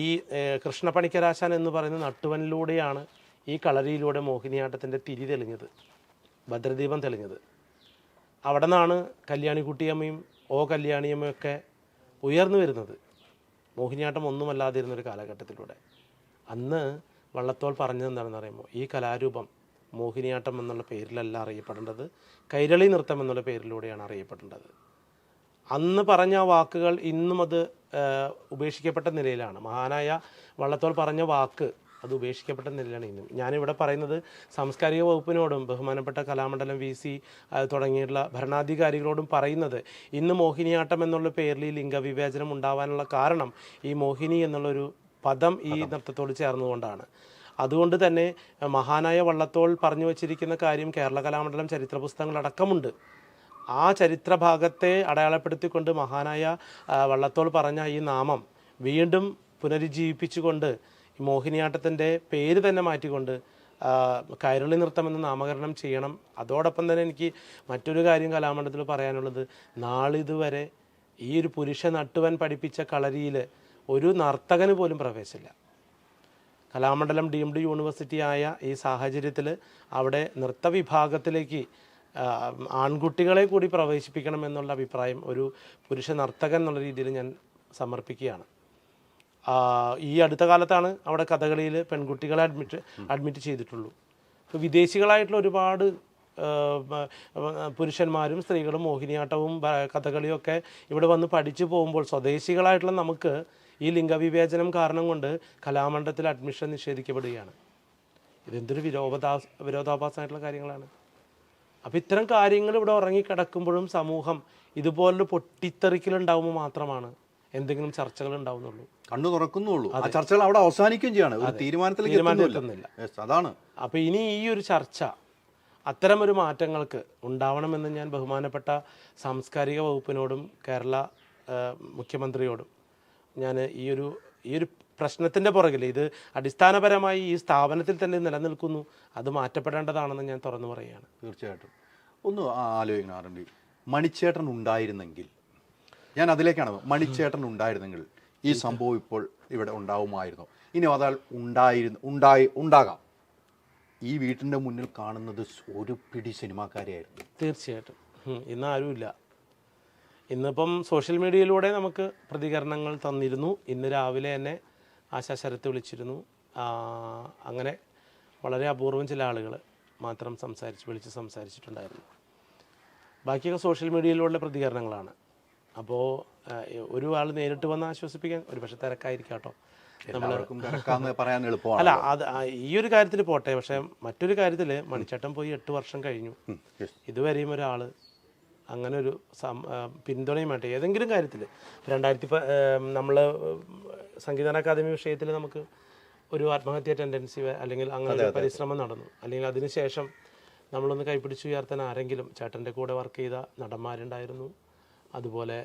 ഈ കൃഷ്ണപ്പണിക്കരാശാൻ എന്ന് പറയുന്ന നട്ടുവനിലൂടെയാണ് ഈ കളരിയിലൂടെ മോഹിനിയാട്ടത്തിൻ്റെ തിരി തെളിഞ്ഞത്, ഭദ്രദീപം തെളിഞ്ഞത്. അവിടെ നിന്നാണ് കല്യാണിക്കുട്ടിയമ്മയും കല്യാണിയമ്മയൊക്കെ ഉയർന്നു വരുന്നത്. മോഹിനിയാട്ടം ഒന്നുമല്ലാതിരുന്നൊരു കാലഘട്ടത്തിലൂടെ. അന്ന് വള്ളത്തോൾ പറഞ്ഞത് എന്താണെന്ന് പറയുമ്പോൾ ഈ കലാരൂപം മോഹിനിയാട്ടം എന്നുള്ള പേരിലല്ല അറിയപ്പെടേണ്ടത്, കൈരളി നൃത്തം എന്നുള്ള പേരിലൂടെയാണ് അറിയപ്പെടേണ്ടത്. അന്ന് പറഞ്ഞ വാക്കുകൾ ഇന്നും അത് ഉപേക്ഷിക്കപ്പെട്ട നിലയിലാണ്. മഹാനായ വള്ളത്തോൾ പറഞ്ഞ വാക്ക് അത് ഉപേക്ഷിക്കപ്പെട്ട നിലയിലാണ് ഇന്നും. ഞാനിവിടെ പറയുന്നത് സാംസ്കാരിക വകുപ്പിനോടും ബഹുമാനപ്പെട്ട കലാമണ്ഡലം VC തുടങ്ങിയിട്ടുള്ള ഭരണാധികാരികളോടും പറയുന്നത്, ഇന്ന് മോഹിനിയാട്ടം എന്നുള്ള പേരിൽ ഈ ലിംഗവിവേചനം ഉണ്ടാവാനുള്ള കാരണം ഈ മോഹിനി എന്നുള്ളൊരു പദം ഈ നൃത്തത്തോട് ചേർന്നുകൊണ്ടാണ്. അതുകൊണ്ട് തന്നെ മഹാനായ വള്ളത്തോൾ പറഞ്ഞു വച്ചിരിക്കുന്ന കാര്യം കേരള കലാമണ്ഡലം ചരിത്ര പുസ്തകങ്ങളടക്കമുണ്ട്. ആ ചരിത്രഭാഗത്തെ അടയാളപ്പെടുത്തിക്കൊണ്ട് മഹാനായ വള്ളത്തോൾ പറഞ്ഞ ഈ നാമം വീണ്ടും പുനരുജ്ജീവിപ്പിച്ചുകൊണ്ട് ഈ മോഹിനിയാട്ടത്തിൻ്റെ പേര് തന്നെ മാറ്റിക്കൊണ്ട് കൈരളി നൃത്തം എന്ന് നാമകരണം ചെയ്യണം. അതോടൊപ്പം തന്നെ എനിക്ക് മറ്റൊരു കാര്യം കലാമണ്ഡലത്തിൽ പറയാനുള്ളത്, നാളിതുവരെ ഈ ഒരു പുരുഷ നട്ടുവൻ പഠിപ്പിച്ച കളരിയിൽ ഒരു നർത്തകന് പോലും പ്രവേശമില്ല. കലാമണ്ഡലം ഡീംഡ് യൂണിവേഴ്സിറ്റി ആയ ഈ സാഹചര്യത്തിൽ അവിടെ നൃത്ത വിഭാഗത്തിലേക്ക് ആൺകുട്ടികളെ കൂടി പ്രവേശിപ്പിക്കണം എന്നുള്ള അഭിപ്രായം ഒരു പുരുഷ നർത്തകൻ എന്നുള്ള രീതിയിൽ ഞാൻ സമർപ്പിക്കുകയാണ്. ഈ അടുത്ത കാലത്താണ് അവിടെ കഥകളിയിൽ പെൺകുട്ടികളെ അഡ്മിറ്റ് ചെയ്തിട്ടുള്ളൂ. ഇപ്പോൾ വിദേശികളായിട്ടുള്ള ഒരുപാട് പുരുഷന്മാരും സ്ത്രീകളും മോഹിനിയാട്ടവും കഥകളിയും ഒക്കെ ഇവിടെ വന്ന് പഠിച്ചു പോകുമ്പോൾ സ്വദേശികളായിട്ടുള്ള നമുക്ക് ഈ ലിംഗവിവേചനം കാരണം കൊണ്ട് കലാമണ്ഡലത്തിൽ അഡ്മിഷൻ നിഷേധിക്കപ്പെടുകയാണ്. ഇതെന്തൊരു വിരോധാഭാസമായിട്ടുള്ള കാര്യങ്ങളാണ്. അപ്പം ഇത്തരം കാര്യങ്ങൾ ഇവിടെ ഉറങ്ങിക്കിടക്കുമ്പോഴും സമൂഹം ഇതുപോലൊരു പൊട്ടിത്തെറിക്കലുണ്ടാവുമ്പോൾ മാത്രമാണ് എന്തെങ്കിലും ചർച്ചകൾ ഉണ്ടാവുന്നുള്ളൂ, കണ്ണു തുറക്കുന്നുള്ളൂ. ആ ചർച്ചകൾ അവിടെ അവസാനിക്കുകയും ചെയ്യാണ്, ഒരു തീരുമാനത്തിലേക്ക് എത്തുന്നില്ല. അതാണ്. അപ്പോൾ ഇനി ഈ ഒരു ചർച്ച അത്തരമൊരു മാറ്റങ്ങൾക്ക് ഉണ്ടാവണമെന്ന് ഞാൻ ബഹുമാനപ്പെട്ട സാംസ്കാരിക വകുപ്പിനോടും കേരള മുഖ്യമന്ത്രിയോടും ഞാൻ ഈ ഒരു പ്രശ്നത്തിൻ്റെ പുറകിൽ ഇത് അടിസ്ഥാനപരമായി ഈ സ്ഥാപനത്തിൽ തന്നെ നിലനിൽക്കുന്നു, അത് മാറ്റപ്പെടേണ്ടതാണെന്ന് ഞാൻ തുറന്നു പറയുകയാണ്. തീർച്ചയായിട്ടും. ഒന്ന് ആലോചിക്കണം, മണിച്ചേട്ടൻ ഉണ്ടായിരുന്നെങ്കിൽ, ഞാൻ അതിലേക്കാണ്, മണിച്ചേട്ടൻ ഉണ്ടായിരുന്നെങ്കിൽ ഈ സംഭവം ഇപ്പോൾ ഇവിടെ ഉണ്ടാവുമായിരുന്നു. ഇനി അതാൽ ഉണ്ടാകാം, ഈ വീട്ടിൻ്റെ മുന്നിൽ കാണുന്നത് ഒരു പിടി സിനിമാക്കാരെയായിരുന്നു. തീർച്ചയായിട്ടും. ഇന്ന് ആരുമില്ല. ഇന്നിപ്പം സോഷ്യൽ മീഡിയയിലൂടെ നമുക്ക് പ്രതികരണങ്ങൾ തന്നിരുന്നു. ഇന്ന് രാവിലെ തന്നെ ആശാ ശരത്ത് വിളിച്ചിരുന്നു. അങ്ങനെ വളരെ അപൂർവം ചില ആളുകൾ മാത്രം വിളിച്ച് സംസാരിച്ചിട്ടുണ്ടായിരുന്നു. ബാക്കിയൊക്കെ സോഷ്യൽ മീഡിയയിലുള്ള പ്രതികരണങ്ങളാണ്. അപ്പോൾ ഒരു ആൾ നേരിട്ട് വന്ന് ആശ്വസിപ്പിക്കാൻ ഒരു പക്ഷേ തിരക്കായിരിക്കാം കേട്ടോ, പറയാൻ എളുപ്പമാണ്. അല്ല, അത് ഈ ഒരു കാര്യത്തിൽ പോട്ടെ. പക്ഷേ മറ്റൊരു കാര്യത്തിൽ മണിച്ചേട്ടൻ പോയി 8 വർഷം കഴിഞ്ഞു. ഇതുവരെയും ഒരാൾ അങ്ങനെ ഒരു പിന്തുണയുമായിട്ട് ഏതെങ്കിലും കാര്യത്തിൽ നമ്മൾ സംഗീത അക്കാദമി വിഷയത്തിൽ നമുക്ക് ഒരു ആത്മഹത്യ ടെൻഡൻസി അല്ലെങ്കിൽ അങ്ങനെ ഒരു പരിശ്രമം നടന്നു, അല്ലെങ്കിൽ അതിനുശേഷം നമ്മളൊന്ന് കൈപ്പിടിച്ച് ഉയർത്താൻ ആരെങ്കിലും ചേട്ടൻ്റെ കൂടെ വർക്ക് ചെയ്ത നടന്മാരുണ്ടായിരുന്നു. അതുപോലെ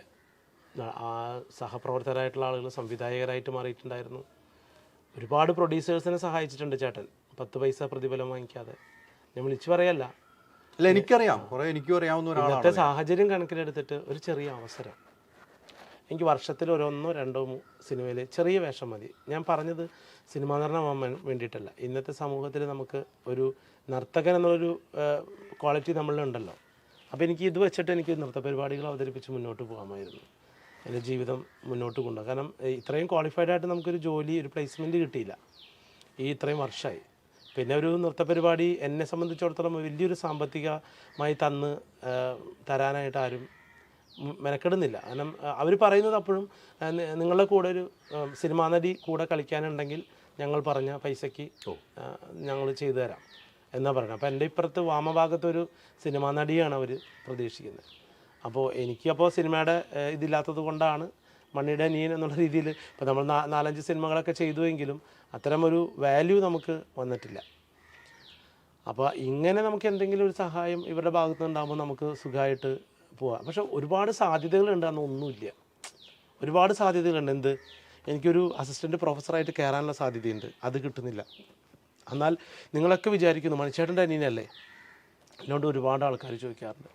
ആ സഹപ്രവർത്തകരായിട്ടുള്ള ആളുകൾ സംവിധായകരായിട്ട് മാറിയിട്ടുണ്ടായിരുന്നു. ഒരുപാട് പ്രൊഡ്യൂസേഴ്സിനെ സഹായിച്ചിട്ടുണ്ട് ചേട്ടൻ, 10 പൈസ പ്രതിഫലം വാങ്ങിക്കാതെ. ഞാൻ വിളിച്ചു പറയല്ല, അല്ല, എനിക്കറിയാം, എനിക്കും അറിയാവുന്ന ഒരാളാണ്. ഇന്നത്തെ സാഹചര്യം കണക്കിലെടുത്തിട്ട് ഒരു ചെറിയ അവസരം, എനിക്ക് വർഷത്തിൽ 1-2 സിനിമയിൽ ചെറിയ വേഷം മതി. ഞാൻ പറഞ്ഞത് സിനിമാ നടനാവാൻ വേണ്ടിയിട്ടല്ല. ഇന്നത്തെ സമൂഹത്തിൽ നമുക്ക് ഒരു നർത്തകൻ എന്നുള്ളൊരു ക്വാളിറ്റി നമ്മളിലുണ്ടല്ലോ. അപ്പോൾ എനിക്ക് ഇത് വെച്ചിട്ട് എനിക്ക് നൃത്ത പരിപാടികൾ അവതരിപ്പിച്ച് മുന്നോട്ട് പോകാമായിരുന്നു, എൻ്റെ ജീവിതം മുന്നോട്ട് കൊണ്ടുപോകാം. കാരണം ഇത്രയും ക്വാളിഫൈഡ് ആയിട്ട് നമുക്കൊരു ജോലി, ഒരു പ്ലേസ്മെൻറ്റ് കിട്ടിയില്ല ഈ ഇത്രയും വർഷമായി. പിന്നെ ഒരു നൃത്ത പരിപാടി എന്നെ സംബന്ധിച്ചിടത്തോളം വലിയൊരു സാമ്പത്തികമായി തരാനായിട്ട് ആരും മെനക്കെടുന്നില്ല. കാരണം അവർ പറയുന്നത് അപ്പോഴും നിങ്ങളുടെ കൂടെ ഒരു സിനിമാ നടി കൂടെ കളിക്കാനുണ്ടെങ്കിൽ ഞങ്ങൾ പറഞ്ഞ പൈസയ്ക്ക് ഞങ്ങൾ ചെയ്തു തരാം എന്നാണ് പറയുന്നത്. അപ്പോൾ എൻ്റെ ഇപ്പുറത്ത് വാമഭാഗത്തൊരു സിനിമാ നടിയാണ് അവർ പ്രതീക്ഷിക്കുന്നത്. അപ്പോൾ എനിക്കപ്പോൾ സിനിമയുടെ ഇതില്ലാത്തത് കൊണ്ടാണ് മണ്ണിയുടെ അനിയൻ എന്നുള്ള രീതിയിൽ ഇപ്പോൾ നമ്മൾ 4-5 സിനിമകളൊക്കെ ചെയ്തുവെങ്കിലും അത്തരമൊരു വാല്യൂ നമുക്ക് വന്നിട്ടില്ല. അപ്പോൾ ഇങ്ങനെ നമുക്ക് എന്തെങ്കിലും ഒരു സഹായം ഇവരുടെ ഭാഗത്ത് നിന്നുണ്ടാകുമ്പോൾ നമുക്ക് സുഖമായിട്ട് പോവാം. പക്ഷെ ഒരുപാട് സാധ്യതകളുണ്ട്, അന്നൊന്നുമില്ല. ഒരുപാട് സാധ്യതകളുണ്ട്. എന്ത്, എനിക്കൊരു അസിസ്റ്റൻറ്റ് പ്രൊഫസറായിട്ട് കയറാനുള്ള സാധ്യതയുണ്ട്, അത് കിട്ടുന്നില്ല. എന്നാൽ നിങ്ങളൊക്കെ വിചാരിക്കുന്നു മണിച്ചേട്ടൻ്റെ അനിയനല്ലേ. എന്നോട് ഒരുപാട് ആൾക്കാർ ചോദിക്കാറുണ്ട്,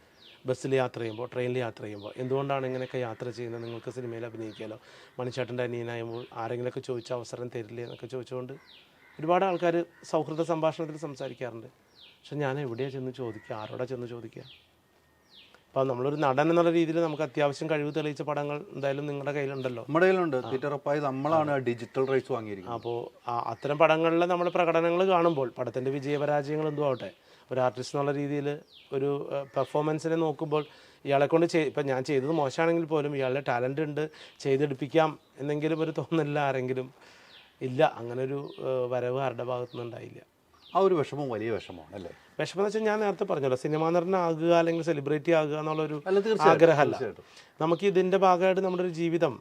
ബസ്സിൽ യാത്ര ചെയ്യുമ്പോൾ, ട്രെയിനിൽ യാത്ര ചെയ്യുമ്പോൾ, എന്തുകൊണ്ടാണ് ഇങ്ങനെയൊക്കെ യാത്ര ചെയ്യുന്നത്, നിങ്ങൾക്ക് സിനിമയിൽ അഭിനയിക്കാമല്ലോ, മണിച്ചേട്ടൻ്റെ അനിയനായുമ്പോൾ ആരെങ്കിലുമൊക്കെ ചോദിച്ച അവസരം തരില്ലേ എന്നൊക്കെ ചോദിച്ചുകൊണ്ട് ഒരുപാട് ആൾക്കാർ സൗഹൃദ സംഭാഷണത്തിൽ സംസാരിക്കാറുണ്ട്. പക്ഷെ ഞാൻ എവിടെയാണ് ചെന്ന് ചോദിക്കുക, ആരോടാ ചെന്ന് ചോദിക്കുക? അപ്പോൾ നമ്മളൊരു നടൻ എന്നുള്ള രീതിയിൽ നമുക്ക് അത്യാവശ്യം കഴിവ് തെളിയിച്ച പടങ്ങൾ എന്തായാലും നിങ്ങളുടെ കയ്യിലുണ്ടല്ലോ. നമ്മുടെ കയ്യിലുണ്ട്. തീറ്ററപ്പായി നമ്മളാണ് ഡിജിറ്റൽ റൈറ്റ്സ് വാങ്ങിയിരിക്കുന്നത്. അപ്പോൾ അത്തരം പടങ്ങളിൽ നമ്മുടെ പ്രകടനങ്ങൾ കാണുമ്പോൾ, പടത്തിൻ്റെ വിജയപരാജയങ്ങൾ എന്തോ ആവട്ടെ, ഒരു ആർട്ടിസ്റ്റ് എന്നുള്ള രീതിയിൽ ഒരു പെർഫോമൻസിനെ നോക്കുമ്പോൾ ഇയാളെ കൊണ്ട് ഇപ്പം ഞാൻ ചെയ്തത് മോശമാണെങ്കിൽ പോലും ഇയാളുടെ ടാലൻ്റ് ഉണ്ട്, ചെയ്തെടുപ്പിക്കാം എന്നെങ്കിലും ഒരു തോന്നലില്ല ആരെങ്കിലും ഇല്ല. അങ്ങനൊരു വരവ് ആരുടെ ഭാഗത്തുനിന്ന് ഉണ്ടായില്ല. ആ ഒരു വിഷമം വലിയ വിഷമമാണ് അല്ലേ? വിഷമം എന്ന് വെച്ചാൽ ഞാൻ നേരത്തെ പറഞ്ഞല്ലോ, സിനിമാ നടനാകുക അല്ലെങ്കിൽ സെലിബ്രിറ്റി ആകുക എന്നുള്ളൊരു ആഗ്രഹമല്ല. നമുക്ക് ഇതിൻ്റെ ഭാഗമായിട്ട് നമ്മുടെ ഒരു ജീവിതം,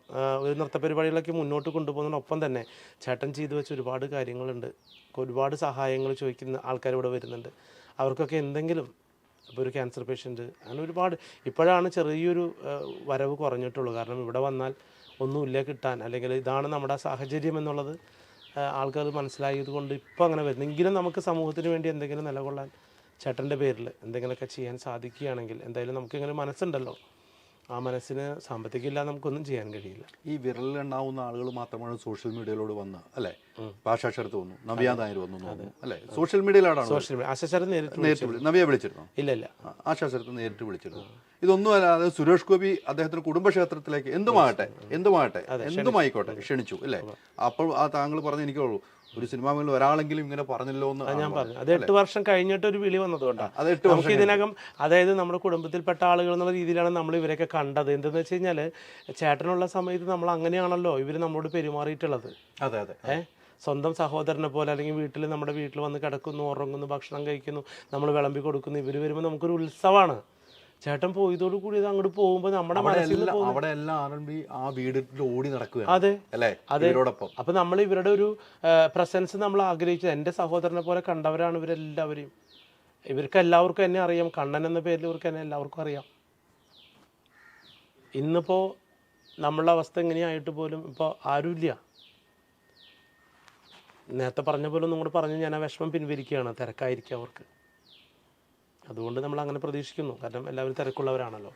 ഒരു നൃത്ത പരിപാടികളൊക്കെ മുന്നോട്ട് കൊണ്ടുപോകുന്നതിനൊപ്പം തന്നെ ചേട്ടൻ ചെയ്തു വെച്ച ഒരുപാട് കാര്യങ്ങളുണ്ട്. ഒരുപാട് സഹായങ്ങൾ ചോദിക്കുന്ന ആൾക്കാർ ഇവിടെ വരുന്നുണ്ട്. അവർക്കൊക്കെ എന്തെങ്കിലും, ഇപ്പോൾ ഒരു ക്യാൻസർ പേഷ്യൻറ്റ്, അങ്ങനെ ഒരുപാട്. ഇപ്പോഴാണ് ചെറിയൊരു വരവ് കുറഞ്ഞിട്ടുള്ളൂ. കാരണം ഇവിടെ വന്നാൽ ഒന്നുമില്ല കിട്ടാൻ, അല്ലെങ്കിൽ ഇതാണ് നമ്മുടെ സാഹചര്യം എന്നുള്ളത് ആൾക്കാർ മനസ്സിലായത് കൊണ്ട് ഇപ്പോൾ അങ്ങനെ വരുന്നെങ്കിലും നമുക്ക് സമൂഹത്തിന് വേണ്ടി എന്തെങ്കിലും നിലകൊള്ളാൻ ചേട്ടൻ്റെ പേരിൽ എന്തെങ്കിലുമൊക്കെ ചെയ്യാൻ സാധിക്കുകയാണെങ്കിൽ, എന്തായാലും നമുക്കിങ്ങനെ മനസ്സുണ്ടല്ലോ, ആ മനസ്സിന് സാമ്പത്തികമില്ലാതെ നമുക്കൊന്നും ചെയ്യാൻ കഴിയില്ല. ഈ വിരലിലുണ്ടാവുന്ന ആളുകൾ മാത്രമാണ് സോഷ്യൽ മീഡിയയിലൂടെ വന്ന് അല്ലേ? ആശാ ശരത്ത് വന്നു, നവ്യ നായർ വന്നു അല്ലേ? സോഷ്യൽ മീഡിയയിലാണ്. സോഷ്യൽ മീഡിയ ആശാ ശരത്ത് നേരിട്ട് നവ്യ വിളിച്ചിരുന്നു? ഇല്ല. ആശാ ശരത്ത് നേരിട്ട് വിളിച്ചിരുന്നു. ഇതൊന്നും അല്ലാതെ സുരേഷ് ഗോപി അദ്ദേഹത്തിന് കുടുംബക്ഷേത്രത്തിലേക്ക് എന്തുമായിക്കോട്ടെ ക്ഷണിച്ചു അല്ലേ? അപ്പോൾ ആ താങ്കൾ പറഞ്ഞു എനിക്കുള്ളൂ, ഒരു സിനിമ മേഖല ഒരാളെങ്കിലും ഇങ്ങനെ പറഞ്ഞല്ലോ എന്ന് ഞാൻ പറഞ്ഞു. അത് 8 വർഷം കഴിഞ്ഞിട്ട് ഒരു വിളി വന്നതുകൊണ്ടാണ്. അത് 8 വർഷം നമുക്ക് ഇതിനകം അതായത് നമ്മുടെ കുടുംബത്തിൽപ്പെട്ട ആളുകൾ എന്നുള്ള രീതിയിലാണ് നമ്മൾ ഇവരെയൊക്കെ കണ്ടത്. എന്തെന്ന് വെച്ച് കഴിഞ്ഞാൽ ചേട്ടനുള്ള സമയത്ത് നമ്മൾ അങ്ങനെയാണല്ലോ ഇവർ നമ്മളോട് പെരുമാറിയിട്ടുള്ളത്. അതെ അതെ. സ്വന്തം സഹോദരനെ പോലെ, അല്ലെങ്കിൽ നമ്മുടെ വീട്ടിൽ വന്ന് കിടക്കുന്നു, ഉറങ്ങുന്നു, ഭക്ഷണം കഴിക്കുന്നു, നമ്മൾ വിളമ്പി കൊടുക്കുന്നു. ഇവർ വരുമ്പോൾ നമുക്കൊരു ഉത്സവമാണ്. ചേട്ടൻ പോയതോട് കൂടി ഇത് അങ്ങോട്ട് പോകുമ്പോൾ നമ്മുടെ മനസ്സിൽ അവിടെ എല്ലാം ആർ&ബി ആ വീടിൽ ഓടി നടക്കുക. അതെ അല്ലേ? അതെ. ഇവരോടൊപ്പം അപ്പൊ നമ്മൾ ഇവരുടെ ഒരു പ്രസൻസ് നമ്മൾ ആഗ്രഹിച്ചത്. എൻ്റെ സഹോദരനെ പോലെ കണ്ടവരാണ് ഇവരെല്ലാവരെയും. ഇവർക്ക് എല്ലാവർക്കും എന്നെ അറിയാം. കണ്ണൻ എന്ന പേരിൽ ഇവർക്ക് എന്നെ എല്ലാവർക്കും അറിയാം. ഇന്നിപ്പോൾ നമ്മളുടെ അവസ്ഥ എങ്ങനെയായിട്ട് പോലും ഇപ്പോൾ ആരുമില്ല. നേരത്തെ പറഞ്ഞ പോലെ ഒന്നും കൂടെ പറഞ്ഞ് ഞാൻ ആ വിഷമം പിൻവലിക്കുകയാണ്. തിരക്കായിരിക്കും അവർക്ക്. അതുകൊണ്ട് നമ്മൾ അങ്ങനെ പ്രതീക്ഷിക്കുന്നു. കാരണം എല്ലാവരും തിരക്കുള്ളവരാണല്ലോ.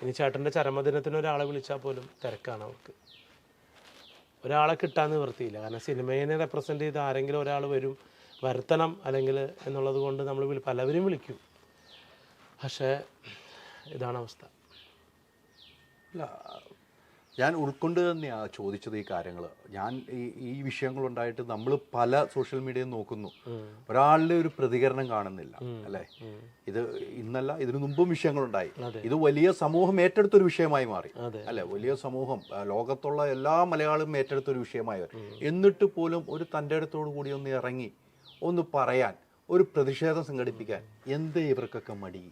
ഇനി ചേട്ടൻ്റെ ചരമദിനത്തിന് ഒരാളെ വിളിച്ചാൽ പോലും തിരക്കാണ് അവർക്ക്. ഒരാളെ കിട്ടാൻ നിവൃത്തിയില്ല. കാരണം സിനിമയെ റെപ്രസെൻ്റ് ചെയ്ത് ആരെങ്കിലും ഒരാൾ വരുത്തണം അല്ലെങ്കിൽ എന്നുള്ളത് കൊണ്ട് നമ്മൾ പലവരും വിളിക്കും. പക്ഷേ ഇതാണ് അവസ്ഥ. ഞാൻ ഉൾക്കൊണ്ട് തന്നെയാണ് ചോദിച്ചത് ഈ കാര്യങ്ങൾ. ഞാൻ ഈ വിഷയങ്ങളുണ്ടായിട്ട് നമ്മൾ പല സോഷ്യൽ മീഡിയയിൽ നോക്കുന്നു, ഒരാളുടെ ഒരു പ്രതികരണം കാണുന്നില്ല. അല്ലേ? ഇത് ഇന്നല്ല, ഇതിനു മുമ്പും വിഷയങ്ങളുണ്ടായി. ഇത് വലിയ സമൂഹം ഏറ്റെടുത്തൊരു വിഷയമായി മാറി. അല്ലെ? വലിയ സമൂഹം, ലോകത്തുള്ള എല്ലാ മലയാളികളും ഏറ്റെടുത്തൊരു വിഷയമായി. എന്നിട്ട് പോലും ഒരു തൻ്റെ അടുത്തോടു കൂടി ഒന്ന് ഇറങ്ങി ഒന്ന് പറയാൻ, ഒരു പ്രതിഷേധം സംഘടിപ്പിക്കാൻ എന്തേ ഇവർക്കൊക്കെ മടി?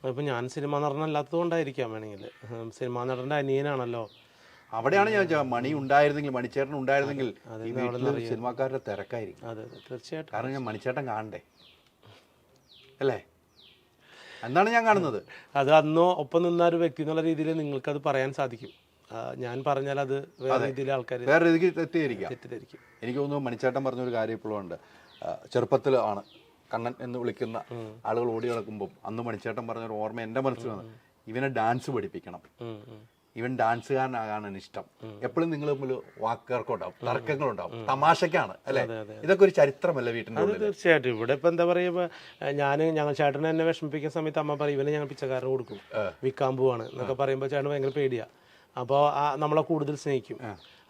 ഇപ്പം ഞാൻ സിനിമാ നടനല്ലാത്തത് കൊണ്ടായിരിക്കാം. വേണമെങ്കിൽ സിനിമാ നടൻ്റെ അനിയനാണല്ലോ. അവിടെയാണ് ഞാൻ മണി ഉണ്ടായിരുന്നെങ്കിൽ, മണിച്ചേട്ടൻ ഉണ്ടായിരുന്നെങ്കിൽ ഈ വീട്ടിൽ സിനിമാക്കാരുടെ തിരക്കായിരിക്കും. അതെ തീർച്ചയായിട്ടും. കാരണം ഞാൻ മണിച്ചേട്ടൻ കാണണ്ടേ? അല്ലേ? എന്താണ് ഞാൻ കാണുന്നത്? അത് അന്നോ ഒപ്പം നിന്ന ഒരു വ്യക്തി എന്നുള്ള രീതിയിൽ നിങ്ങൾക്കത് പറയാൻ സാധിക്കും. ഞാൻ പറഞ്ഞാൽ അത് വേറെ രീതിയിൽ ആൾക്കാർ വേറെ രീതിക്ക് തെറ്റിദ്ധരിക്കും. എനിക്ക് തോന്നുന്നു മണിച്ചേട്ടൻ പറഞ്ഞൊരു കാര്യം ഇപ്പോഴും ഉണ്ട്. ചെറുപ്പത്തിൽ ആണ് കണ്ണൻ എന്ന് വിളിക്കുന്ന ആളുകൾ ഓടി നടക്കുമ്പോൾ അന്ന് മണിച്ചേട്ടൻ പറഞ്ഞൊരു ഓർമ്മ എൻ്റെ മനസ്സിൽ വന്നു. ഇവനെ ഡാൻസ് പഠിപ്പിക്കണം, ഇവൻ ഡാൻസുകാരനാകാനാണ് ഇഷ്ടം. എപ്പോഴും നിങ്ങൾ തമ്മിൽ വാക്കുകൾക്കുണ്ടാവും, തർക്കങ്ങളുണ്ടാവും, തമാശക്കാണ്. അല്ലെ? ഇതൊക്കെ ഒരു ചരിത്രമല്ല വീട്ടിൻ്റെ ഉള്ളിൽ? തീർച്ചയായിട്ടും. ഇവിടെ ഇപ്പം എന്താ പറയുക, ഞങ്ങൾ ചേട്ടനെ എന്നെ വിഷമിപ്പിക്കുന്ന സമയത്ത് അമ്മ പറയും ഇവനെ ഞങ്ങൾ പിച്ചക്കാരന് കൊടുക്കും, വിൽക്കാൻ പോവാണ് എന്നൊക്കെ പറയുമ്പോൾ ചേട്ടൻ ഭയങ്കര പേടിയാണ്. അപ്പോൾ നമ്മളെ കൂടുതൽ സ്നേഹിക്കും.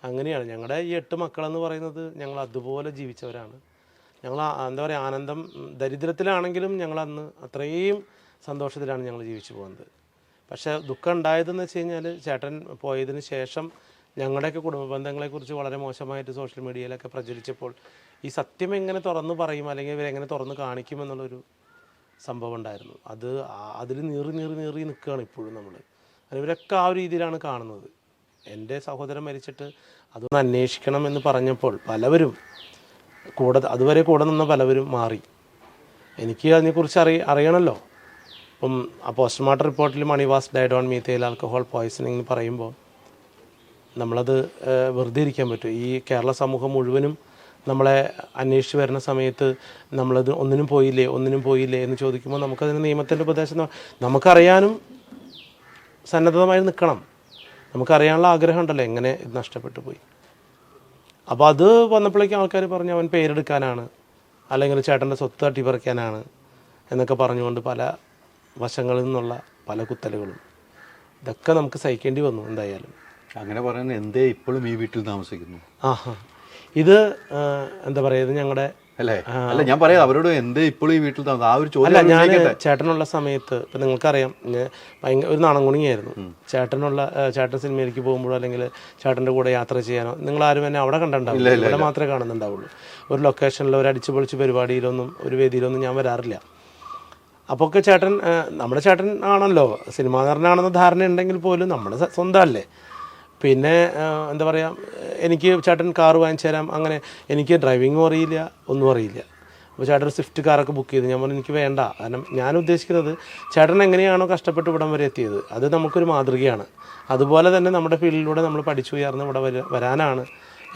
അങ്ങനെയാണ് ഞങ്ങളുടെ ഈ 8 മക്കളെന്ന് പറയുന്നത്. ഞങ്ങൾ അതുപോലെ ജീവിച്ചവരാണ്. ഞങ്ങൾ എന്താ പറയുക, ആനന്ദം ദരിദ്രത്തിലാണെങ്കിലും ഞങ്ങൾ അന്ന് അത്രയും സന്തോഷത്തിലാണ് ഞങ്ങൾ ജീവിച്ചു പോകുന്നത്. പക്ഷേ ദുഃഖം ഉണ്ടായതെന്ന് വെച്ച് കഴിഞ്ഞാൽ ചേട്ടൻ പോയതിന് ശേഷം ഞങ്ങളുടെയൊക്കെ കുടുംബ ബന്ധങ്ങളെക്കുറിച്ച് വളരെ മോശമായിട്ട് സോഷ്യൽ മീഡിയയിലൊക്കെ പ്രചരിച്ചപ്പോൾ ഈ സത്യം എങ്ങനെ തുറന്ന് പറയും അല്ലെങ്കിൽ ഇവരെങ്ങനെ തുറന്ന് കാണിക്കുമെന്നുള്ളൊരു സംഭവം ഉണ്ടായിരുന്നു. അതിൽ നീറി നിൽക്കുകയാണ് ഇപ്പോഴും നമ്മൾ. ഇവരൊക്കെ ആ ഒരു രീതിയിലാണ് കാണുന്നത്. എൻ്റെ സഹോദരൻ മരിച്ചിട്ട് അതൊന്ന് അന്വേഷിക്കണം എന്ന് പറഞ്ഞപ്പോൾ പലവരും അതുവരെ കൂടെ നിന്ന പലവരും മാറി. എനിക്ക് അതിനെക്കുറിച്ച് അറിയണമല്ലോ. അപ്പം ആ പോസ്റ്റ്മോർട്ടം റിപ്പോർട്ടിൽ Mani was died on methyl alcohol poisoning എന്ന് പറയുമ്പോൾ നമ്മളത് വെറുതെ ഇരിക്കാൻ പറ്റും? ഈ കേരള സമൂഹം മുഴുവനും നമ്മളെ അന്വേഷിച്ച് വരുന്ന സമയത്ത് നമ്മളത് ഒന്നിനും പോയില്ലേ എന്ന് ചോദിക്കുമ്പോൾ നമുക്കതിന് നിയമത്തിൻ്റെ ഉപദേശം നമുക്കറിയാനും സന്നദ്ധമായി നിൽക്കണം. നമുക്കറിയാനുള്ള ആഗ്രഹം ഉണ്ടല്ലോ എങ്ങനെ ഇത് നഷ്ടപ്പെട്ടു പോയി. അപ്പോൾ അത് വന്നപ്പോഴേക്കും ആൾക്കാർ പറഞ്ഞു അവൻ പേരെടുക്കാനാണ്, അല്ലെങ്കിൽ ചേട്ടൻ്റെ സ്വത്ത് തട്ടിപ്പറിക്കാനാണ് എന്നൊക്കെ പറഞ്ഞുകൊണ്ട് പല വശങ്ങളിൽ നിന്നുള്ള പല കുത്തലുകളും ഇതൊക്കെ നമുക്ക് സഹിക്കേണ്ടി വന്നു. എന്തായാലും അങ്ങനെ പറയുന്നത് എന്തേ ഇപ്പോഴും ഈ വീട്ടിൽ താമസിക്കുന്നു? ഇത് എന്താ പറയുക, ഇത് ഞങ്ങളുടെ അല്ല ഞാൻ പറയാം അവരോട് എന്തേ ഇപ്പോഴും ഈ വീട്ടിൽ താമസം, ആ ഒരു ചോദ്യം. അല്ല, ഞാൻ ചേട്ടനുള്ള സമയത്ത് ഇപ്പം നിങ്ങൾക്കറിയാം ഭയങ്കര ഒരു നാണംകുണിയായിരുന്നു. ചേട്ടൻ സിനിമയിലേക്ക് പോകുമ്പോഴോ അല്ലെങ്കിൽ ചേട്ടൻ്റെ കൂടെ യാത്ര ചെയ്യാനോ നിങ്ങളാരും എന്നെ അവിടെ കണ്ടിട്ടുണ്ടാവില്ല. ഇവിടെ മാത്രമേ കാണുന്നുണ്ടാവുള്ളൂ. ഒരു ലൊക്കേഷനിലോ ഒരു അടിച്ചു പൊളിച്ച് പരിപാടിയിലൊന്നും ഒരു വേദിയിലൊന്നും ഞാൻ വരാറില്ല. അപ്പോൾ ഒക്കെ നമ്മുടെ ചേട്ടൻ ആണല്ലോ, സിനിമാ നടനാണെന്ന ധാരണ ഉണ്ടെങ്കിൽ പോലും നമ്മുടെ സ്വന്തം അല്ലേ. പിന്നെ എന്താ പറയുക, എനിക്ക് ചേട്ടൻ കാറ് വാങ്ങിച്ചു തരാം, അങ്ങനെ എനിക്ക് ഡ്രൈവിങ്ങും അറിയില്ല, ഒന്നും അറിയില്ല. അപ്പോൾ ചേട്ടൻ സ്വിഫ്റ്റ് കാറൊക്കെ ബുക്ക് ചെയ്ത് ഞാൻ പറഞ്ഞു എനിക്ക് വേണ്ട. കാരണം ഞാൻ ഉദ്ദേശിക്കുന്നത് ചേട്ടൻ എങ്ങനെയാണോ കഷ്ടപ്പെട്ട് ഇവിടം വരെ എത്തിയത് അത് നമുക്കൊരു മാതൃകയാണ്. അതുപോലെ തന്നെ നമ്മുടെ ഫീൽഡിലൂടെ നമ്മൾ പഠിച്ചു ഉയർന്ന് ഇവിടെ വരാനാണ്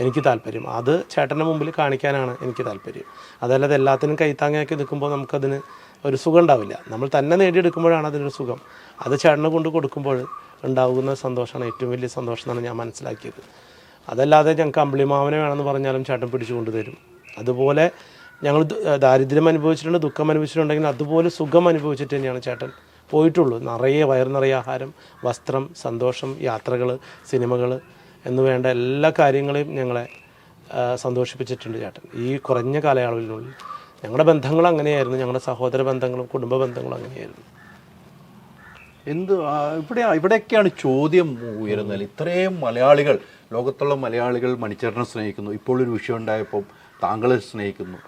എനിക്ക് താല്പര്യം. അത് ചേട്ടൻ്റെ മുമ്പിൽ കാണിക്കാനാണ് എനിക്ക് താല്പര്യം. അതല്ലാതെ എല്ലാത്തിനും കൈത്താങ്ങയാക്കി നിൽക്കുമ്പോൾ നമുക്കതിന് ഒരു സുഖം ഉണ്ടാവില്ല. നമ്മൾ തന്നെ നേടിയെടുക്കുമ്പോഴാണ് അതിനൊരു സുഖം. അത് ചേട്ടനെ കൊണ്ട് കൊടുക്കുമ്പോൾ ഉണ്ടാകുന്ന സന്തോഷമാണ് ഏറ്റവും വലിയ സന്തോഷം എന്നാണ് ഞാൻ മനസ്സിലാക്കിയത്. അതല്ലാതെ ഞങ്ങൾക്ക് അമ്പിളിമാവനെ വേണമെന്ന് പറഞ്ഞാലും ചേട്ടൻ പിടിച്ചു കൊണ്ടുതരും. അതുപോലെ ഞങ്ങൾ ദാരിദ്ര്യം അനുഭവിച്ചിട്ടുണ്ട്, ദുഃഖം അനുഭവിച്ചിട്ടുണ്ടെങ്കിൽ അതുപോലെ സുഖം അനുഭവിച്ചിട്ട് തന്നെയാണ് ചേട്ടൻ പോയിട്ടുള്ളൂ. വയറ് നിറയെ ആഹാരം, വസ്ത്രം, സന്തോഷം, യാത്രകൾ, സിനിമകൾ എന്ന് വേണ്ട എല്ലാ കാര്യങ്ങളെയും ഞങ്ങളെ സന്തോഷിപ്പിച്ചിട്ടുണ്ട് ചേട്ടൻ ഈ കുറഞ്ഞ കാലയളവിനുള്ളിൽ. ഞങ്ങളുടെ ബന്ധങ്ങൾ അങ്ങനെയായിരുന്നു, ഞങ്ങളുടെ സഹോദര ബന്ധങ്ങളും കുടുംബ ബന്ധങ്ങളും അങ്ങനെയായിരുന്നു. ഇവിടെയൊക്കെയാണ് ചോദ്യം ഉയരുന്നത്. ഇത്രയും മലയാളികൾ, ലോകത്തുള്ള മലയാളികൾ മണിച്ചേട്ടനെ സ്നേഹിക്കുന്നു, ഇപ്പോൾ ഒരു വിഷയം ഉണ്ടായപ്പോൾ താങ്കളെ സ്നേഹിക്കുന്നു,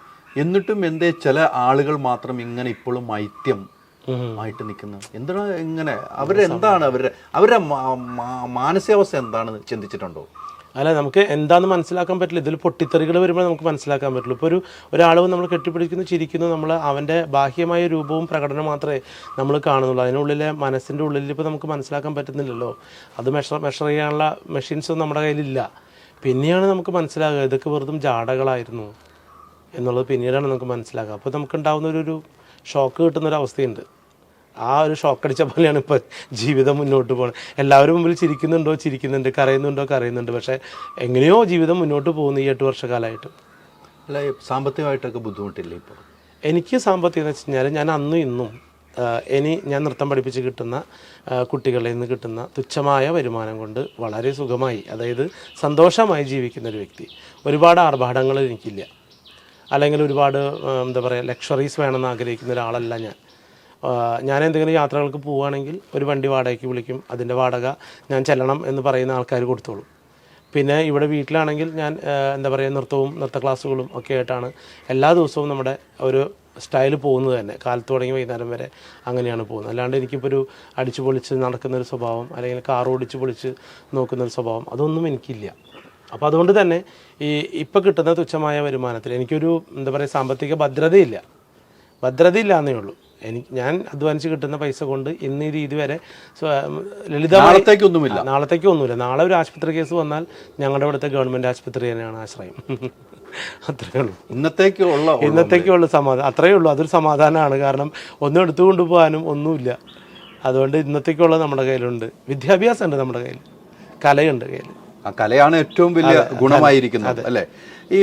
എന്നിട്ടും എന്തേ ചില ആളുകൾ മാത്രം ഇങ്ങനെ ഇപ്പോഴും ആയിട്ട് നിൽക്കുന്നത്? എന്താണ് ഇങ്ങനെ? അവരെന്താണ് അവരുടെ മാനസികാവസ്ഥ എന്താണെന്ന് ചിന്തിച്ചിട്ടുണ്ടോ? അല്ല, നമുക്ക് എന്താണെന്ന് മനസ്സിലാക്കാൻ പറ്റില്ല. ഇതിൽ പൊട്ടിത്തെറികൾ വരുമ്പോൾ നമുക്ക് മനസ്സിലാക്കാൻ പറ്റുള്ളൂ. ഇപ്പോൾ ഒരാൾ നമ്മൾ കെട്ടിപ്പിടിക്കുന്നു, ചിരിക്കുന്നു, നമ്മൾ അവൻ്റെ ബാഹ്യമായ രൂപവും പ്രകടനം മാത്രമേ നമ്മൾ കാണുന്നുള്ളൂ. അതിനുള്ളിലെ മനസ്സിൻ്റെ ഉള്ളിൽ ഇപ്പോൾ നമുക്ക് മനസ്സിലാക്കാൻ പറ്റുന്നില്ലല്ലോ. അത് മെഷർ ചെയ്യാനുള്ള മെഷീൻസൊന്നും നമ്മുടെ കയ്യിലില്ല. പിന്നെയാണ് നമുക്ക് മനസ്സിലാകുക ഇതൊക്കെ വെറുതും ജാടകളായിരുന്നു എന്നുള്ളത് പിന്നീടാണ് നമുക്ക് മനസ്സിലാക്കുക. അപ്പോൾ നമുക്കുണ്ടാകുന്ന ഒരു ഷോക്ക് കിട്ടുന്നൊരവസ്ഥയുണ്ട്. ആ ഒരു ഷോക്കടിച്ച പോലെയാണ് ഇപ്പോൾ ജീവിതം മുന്നോട്ട് പോകുന്നത്. എല്ലാവരും മുമ്പിൽ ചിരിക്കുന്നുണ്ട്, കരയുന്നുണ്ട്. പക്ഷേ എങ്ങനെയോ ജീവിതം മുന്നോട്ട് പോകുന്നു ഈ 8 വർഷക്കാലമായിട്ട്. അല്ല, സാമ്പത്തികമായിട്ടൊക്കെ ബുദ്ധിമുട്ടില്ലേ ഇപ്പോൾ? എനിക്ക് സാമ്പത്തികം എന്ന് വെച്ച് കഴിഞ്ഞാൽ ഞാൻ അന്നും ഇന്നും ഞാൻ നൃത്തം പഠിപ്പിച്ച് കിട്ടുന്ന കുട്ടികളിൽ നിന്ന് കിട്ടുന്ന തുച്ഛമായ വരുമാനം കൊണ്ട് വളരെ സുഖമായി, അതായത് സന്തോഷമായി ജീവിക്കുന്ന ഒരു വ്യക്തി. ഒരുപാട് ആർഭാടങ്ങൾ എനിക്കില്ല, അല്ലെങ്കിൽ ഒരുപാട് എന്താ പറയുക ലക്ഷറീസ് വേണമെന്ന് ആഗ്രഹിക്കുന്ന ഒരാളല്ല ഞാൻ എന്തെങ്കിലും യാത്രകൾക്ക് പോവുകയാണെങ്കിൽ ഒരു വണ്ടി വാടകയ്ക്ക് വിളിക്കും, അതിൻ്റെ വാടക ഞാൻ ചെല്ലണം എന്ന് പറയുന്ന ആൾക്കാർ കൊടുത്തോളും. പിന്നെ ഇവിടെ വീട്ടിലാണെങ്കിൽ ഞാൻ എന്താ പറയുക നൃത്തവും നൃത്ത ക്ലാസ്സുകളും ഒക്കെ ആയിട്ടാണ് എല്ലാ ദിവസവും നമ്മുടെ ഒരു സ്റ്റൈൽ പോകുന്നത് തന്നെ. കാലത്ത് തുടങ്ങി വൈകുന്നേരം വരെ അങ്ങനെയാണ് പോകുന്നത്. അല്ലാണ്ട് എനിക്കിപ്പോൾ ഒരു അടിച്ചു പൊളിച്ച് നടക്കുന്നൊരു സ്വഭാവം, അല്ലെങ്കിൽ കാർ ഓടിച്ച് പൊളിച്ച് നോക്കുന്നൊരു സ്വഭാവം, അതൊന്നും എനിക്കില്ല. അപ്പോൾ അതുകൊണ്ട് തന്നെ ഇപ്പോൾ കിട്ടുന്ന തുച്ഛമായ വരുമാനത്തിൽ എനിക്കൊരു എന്താ പറയുക സാമ്പത്തിക ഭദ്രതയില്ല എന്നേ ഉള്ളൂ. ഞാൻ അധ്വാനിച്ച് കിട്ടുന്ന പൈസ കൊണ്ട് ഇന്ന് ഈ രീതി വരെ ലളിതമായിട്ടൊന്നുമില്ല. നാളത്തേക്കൊന്നുമില്ല. നാളെ ഒരു ആശുപത്രി കേസ് വന്നാൽ ഞങ്ങളുടെ ഇവിടുത്തെ ഗവൺമെൻറ് ആശുപത്രി തന്നെയാണ് ആശ്രയം. അത്രയേ ഉള്ളൂ. ഇന്നത്തേക്കുള്ള സമാധാനം അത്രയേ ഉള്ളൂ. അതൊരു സമാധാനമാണ്. കാരണം ഒന്നും എടുത്തു കൊണ്ടുപോകാനും ഒന്നുമില്ല. അതുകൊണ്ട് ഇന്നത്തേക്കുള്ള നമ്മുടെ കയ്യിലുണ്ട്. വിദ്യാഭ്യാസം ഉണ്ട് നമ്മുടെ കയ്യിൽ, കലയുണ്ട് കയ്യിൽ. ആ കലയാണ് ഏറ്റവും വലിയ ഗുണമായിരിക്കുന്നത് അല്ലേ? ഈ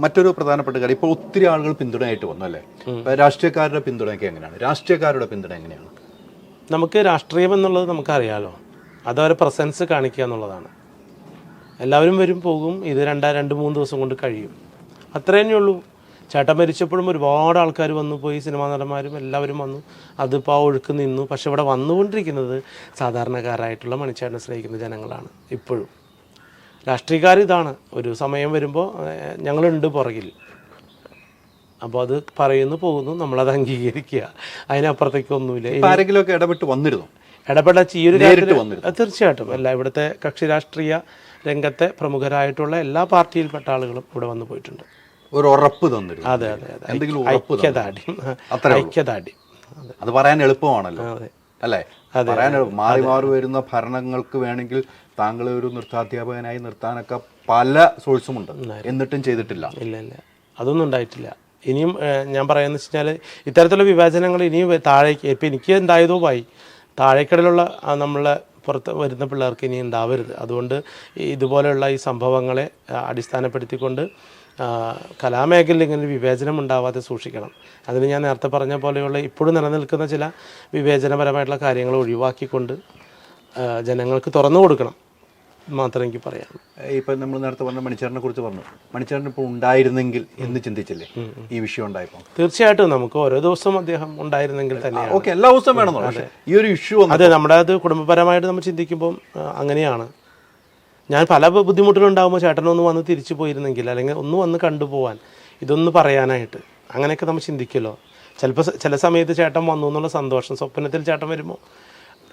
മറ്റൊരു പ്രധാനപ്പെട്ട കാര്യം, ഇപ്പോൾ ഒത്തിരി ആളുകൾ പിന്തുണയായിട്ട് വന്നു അല്ലേ? രാഷ്ട്രീയക്കാരുടെ പിന്തുണയൊക്കെ എങ്ങനെയാണ്? രാഷ്ട്രീയക്കാരുടെ പിന്തുണ എങ്ങനെയാണ്? നമുക്ക് രാഷ്ട്രീയം എന്നുള്ളത് നമുക്കറിയാലോ, അതവരെ പ്രസൻസ് കാണിക്കുക എന്നുള്ളതാണ്. എല്ലാവരും വരും പോകും, ഇത് 2-3 ദിവസം കൊണ്ട് കഴിയും, അത്രയേ ഉള്ളൂ. ചേട്ടൻ മരിച്ചപ്പോഴും ഒരുപാട് ആൾക്കാർ വന്നു പോയി, സിനിമാ നടന്മാരും എല്ലാവരും വന്നു, അതിപ്പോൾ ആ ഒഴുക്ക് നിന്നു. പക്ഷെ ഇവിടെ വന്നുകൊണ്ടിരിക്കുന്നത് സാധാരണക്കാരായിട്ടുള്ള മണിച്ചേട്ടനെ സ്നേഹിക്കുന്ന ജനങ്ങളാണ്. ഇപ്പോഴും രാഷ്ട്രീയക്കാർ ഇതാണ്, ഒരു സമയം വരുമ്പോൾ ഞങ്ങളുണ്ട് പുറകിൽ. അപ്പോൾ അത് പറയുന്നു പോകുന്നു, നമ്മളത് അംഗീകരിക്കുക, അതിനപ്പുറത്തേക്കൊന്നുമില്ല. ആരെങ്കിലുമൊക്കെ ഇടപെട്ട് വന്നിരുന്നു? ഇടപെട ഈ ഒരു കാര്യത്തിൽ തീർച്ചയായിട്ടും അല്ല, ഇവിടുത്തെ കക്ഷി രാഷ്ട്രീയ രംഗത്തെ പ്രമുഖരായിട്ടുള്ള എല്ലാ പാർട്ടിയിൽപ്പെട്ട ആളുകളും ഇവിടെ വന്നു പോയിട്ടുണ്ട്. ഒരു ഉറപ്പ് തന്നിരുന്നു? അതെ, ഐക്യദാർഢ്യം. അത് പറയാൻ എളുപ്പമാണല്ലോ അല്ലേ? പറയാൻ മാറി വരുന്ന ഭരണങ്ങൾക്ക് വേണമെങ്കിൽ താങ്കൾ ഒരു നൃത്താധ്യാപകനായി നിർത്താനൊക്കെ പല സോഴ്സുമുണ്ട്, എന്നിട്ടും ചെയ്തിട്ടില്ല. ഇല്ല, അതൊന്നും ഉണ്ടായിട്ടില്ല. ഇനിയും ഞാൻ പറയാന്ന് വെച്ച് കഴിഞ്ഞാൽ ഇത്തരത്തിലുള്ള വിവേചനങ്ങൾ ഇനിയും താഴേക്ക്, ഇപ്പം എനിക്ക് ഉണ്ടായതോ താഴേക്കടയിലുള്ള നമ്മളെ പുറത്ത് വരുന്ന പിള്ളേർക്ക് ഇനി ഉണ്ടാവരുത്. അതുകൊണ്ട് ഇതുപോലെയുള്ള ഈ സംഭവങ്ങളെ അടിസ്ഥാനപ്പെടുത്തിക്കൊണ്ട് കലാമേഖലയിൽ ഇങ്ങനെ വിവേചനം ഉണ്ടാവാതെ സൂക്ഷിക്കണം. അതിന് ഞാൻ നേരത്തെ പറഞ്ഞ പോലെയുള്ള ഇപ്പോഴും നിലനിൽക്കുന്ന ചില വിവേചനപരമായിട്ടുള്ള കാര്യങ്ങൾ ഒഴിവാക്കിക്കൊണ്ട് ജനങ്ങൾക്ക് തുറന്നു കൊടുക്കണം മാത്രമേ എനിക്ക് പറയാം. ഇപ്പം നമ്മൾ നേരത്തെ പറഞ്ഞ മണിച്ചേട്ടനെ കുറിച്ച് പറഞ്ഞു. മണിച്ചേട്ടൻ ഇപ്പോൾ ഉണ്ടായിരുന്നെങ്കിൽ എന്ന് ചിന്തിച്ചില്ലേ ഈ വിഷയം ഉണ്ടായപ്പോൾ? തീർച്ചയായിട്ടും നമുക്ക് ഓരോ ദിവസം അദ്ദേഹം ഉണ്ടായിരുന്നെങ്കിൽ തന്നെയാണ്. ഓക്കെ, എല്ലാ ദിവസവും വേണമെന്നോ ഈ ഒരു ഇഷ്യൂ? അതെ, നമ്മുടെ അത് കുടുംബപരമായിട്ട് നമ്മൾ ചിന്തിക്കുമ്പോൾ അങ്ങനെയാണ്. ഞാൻ പല ബുദ്ധിമുട്ടുകളുണ്ടാകുമ്പോൾ ചേട്ടനൊന്ന് വന്ന് തിരിച്ചു പോയിരുന്നെങ്കിൽ, അല്ലെങ്കിൽ ഒന്ന് വന്ന് കണ്ടുപോകാൻ, ഇതൊന്ന് പറയാനായിട്ട്, അങ്ങനെയൊക്കെ നമ്മൾ ചിന്തിക്കുമല്ലോ. ചില സമയത്ത് ചേട്ടൻ വന്നു എന്നുള്ള സന്തോഷം, സ്വപ്നത്തിൽ ചേട്ടൻ വരുമ്പോൾ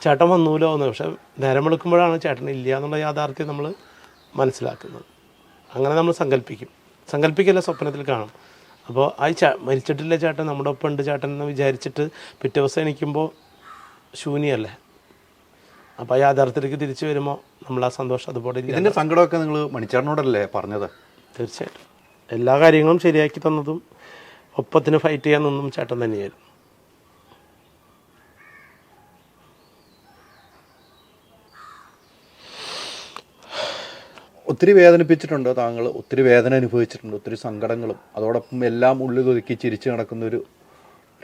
ചേട്ടൻ വന്നൂലോ എന്ന്. പക്ഷെ നേരം വെളുക്കുമ്പോഴാണ് ചേട്ടൻ ഇല്ല എന്നുള്ള യാഥാർത്ഥ്യം നമ്മൾ മനസ്സിലാക്കുന്നത്. അങ്ങനെ നമ്മൾ സങ്കല്പിക്കല്ല, സ്വപ്നത്തിൽ കാണും. അപ്പോൾ മരിച്ചിട്ടില്ല ചേട്ടൻ, നമ്മുടെ ഒപ്പം ഉണ്ട് ചേട്ടൻ എന്ന് വിചാരിച്ചിട്ട് പിറ്റേ ദിവസം എണീക്കുമ്പോൾ ശൂന്യല്ലേ. അപ്പോൾ ആ യാഥാർത്ഥ്യത്തിലേക്ക് തിരിച്ചു വരുമ്പോൾ നമ്മൾ ആ സന്തോഷം അതുപോലെ. ഇതിൻ്റെ സങ്കടമൊക്കെ നിങ്ങൾ മണിച്ചേട്ടനോടല്ലേ പറഞ്ഞത്? തീർച്ചയായിട്ടും എല്ലാ കാര്യങ്ങളും ശരിയാക്കി തന്നതും ഒപ്പത്തിന് ഫൈറ്റ് ചെയ്യാൻ നിന്നും ചേട്ടൻ തന്നെയായിരുന്നു. ഒത്തിരി വേദനിപ്പിച്ചിട്ടുണ്ട് താങ്കൾ, ഒത്തിരി വേദന അനുഭവിച്ചിട്ടുണ്ട്, ഒത്തിരി സങ്കടങ്ങളും അതോടൊപ്പം എല്ലാം ഉള്ളിൽ ഒതുക്കി ചിരിച്ചു നടക്കുന്നൊരു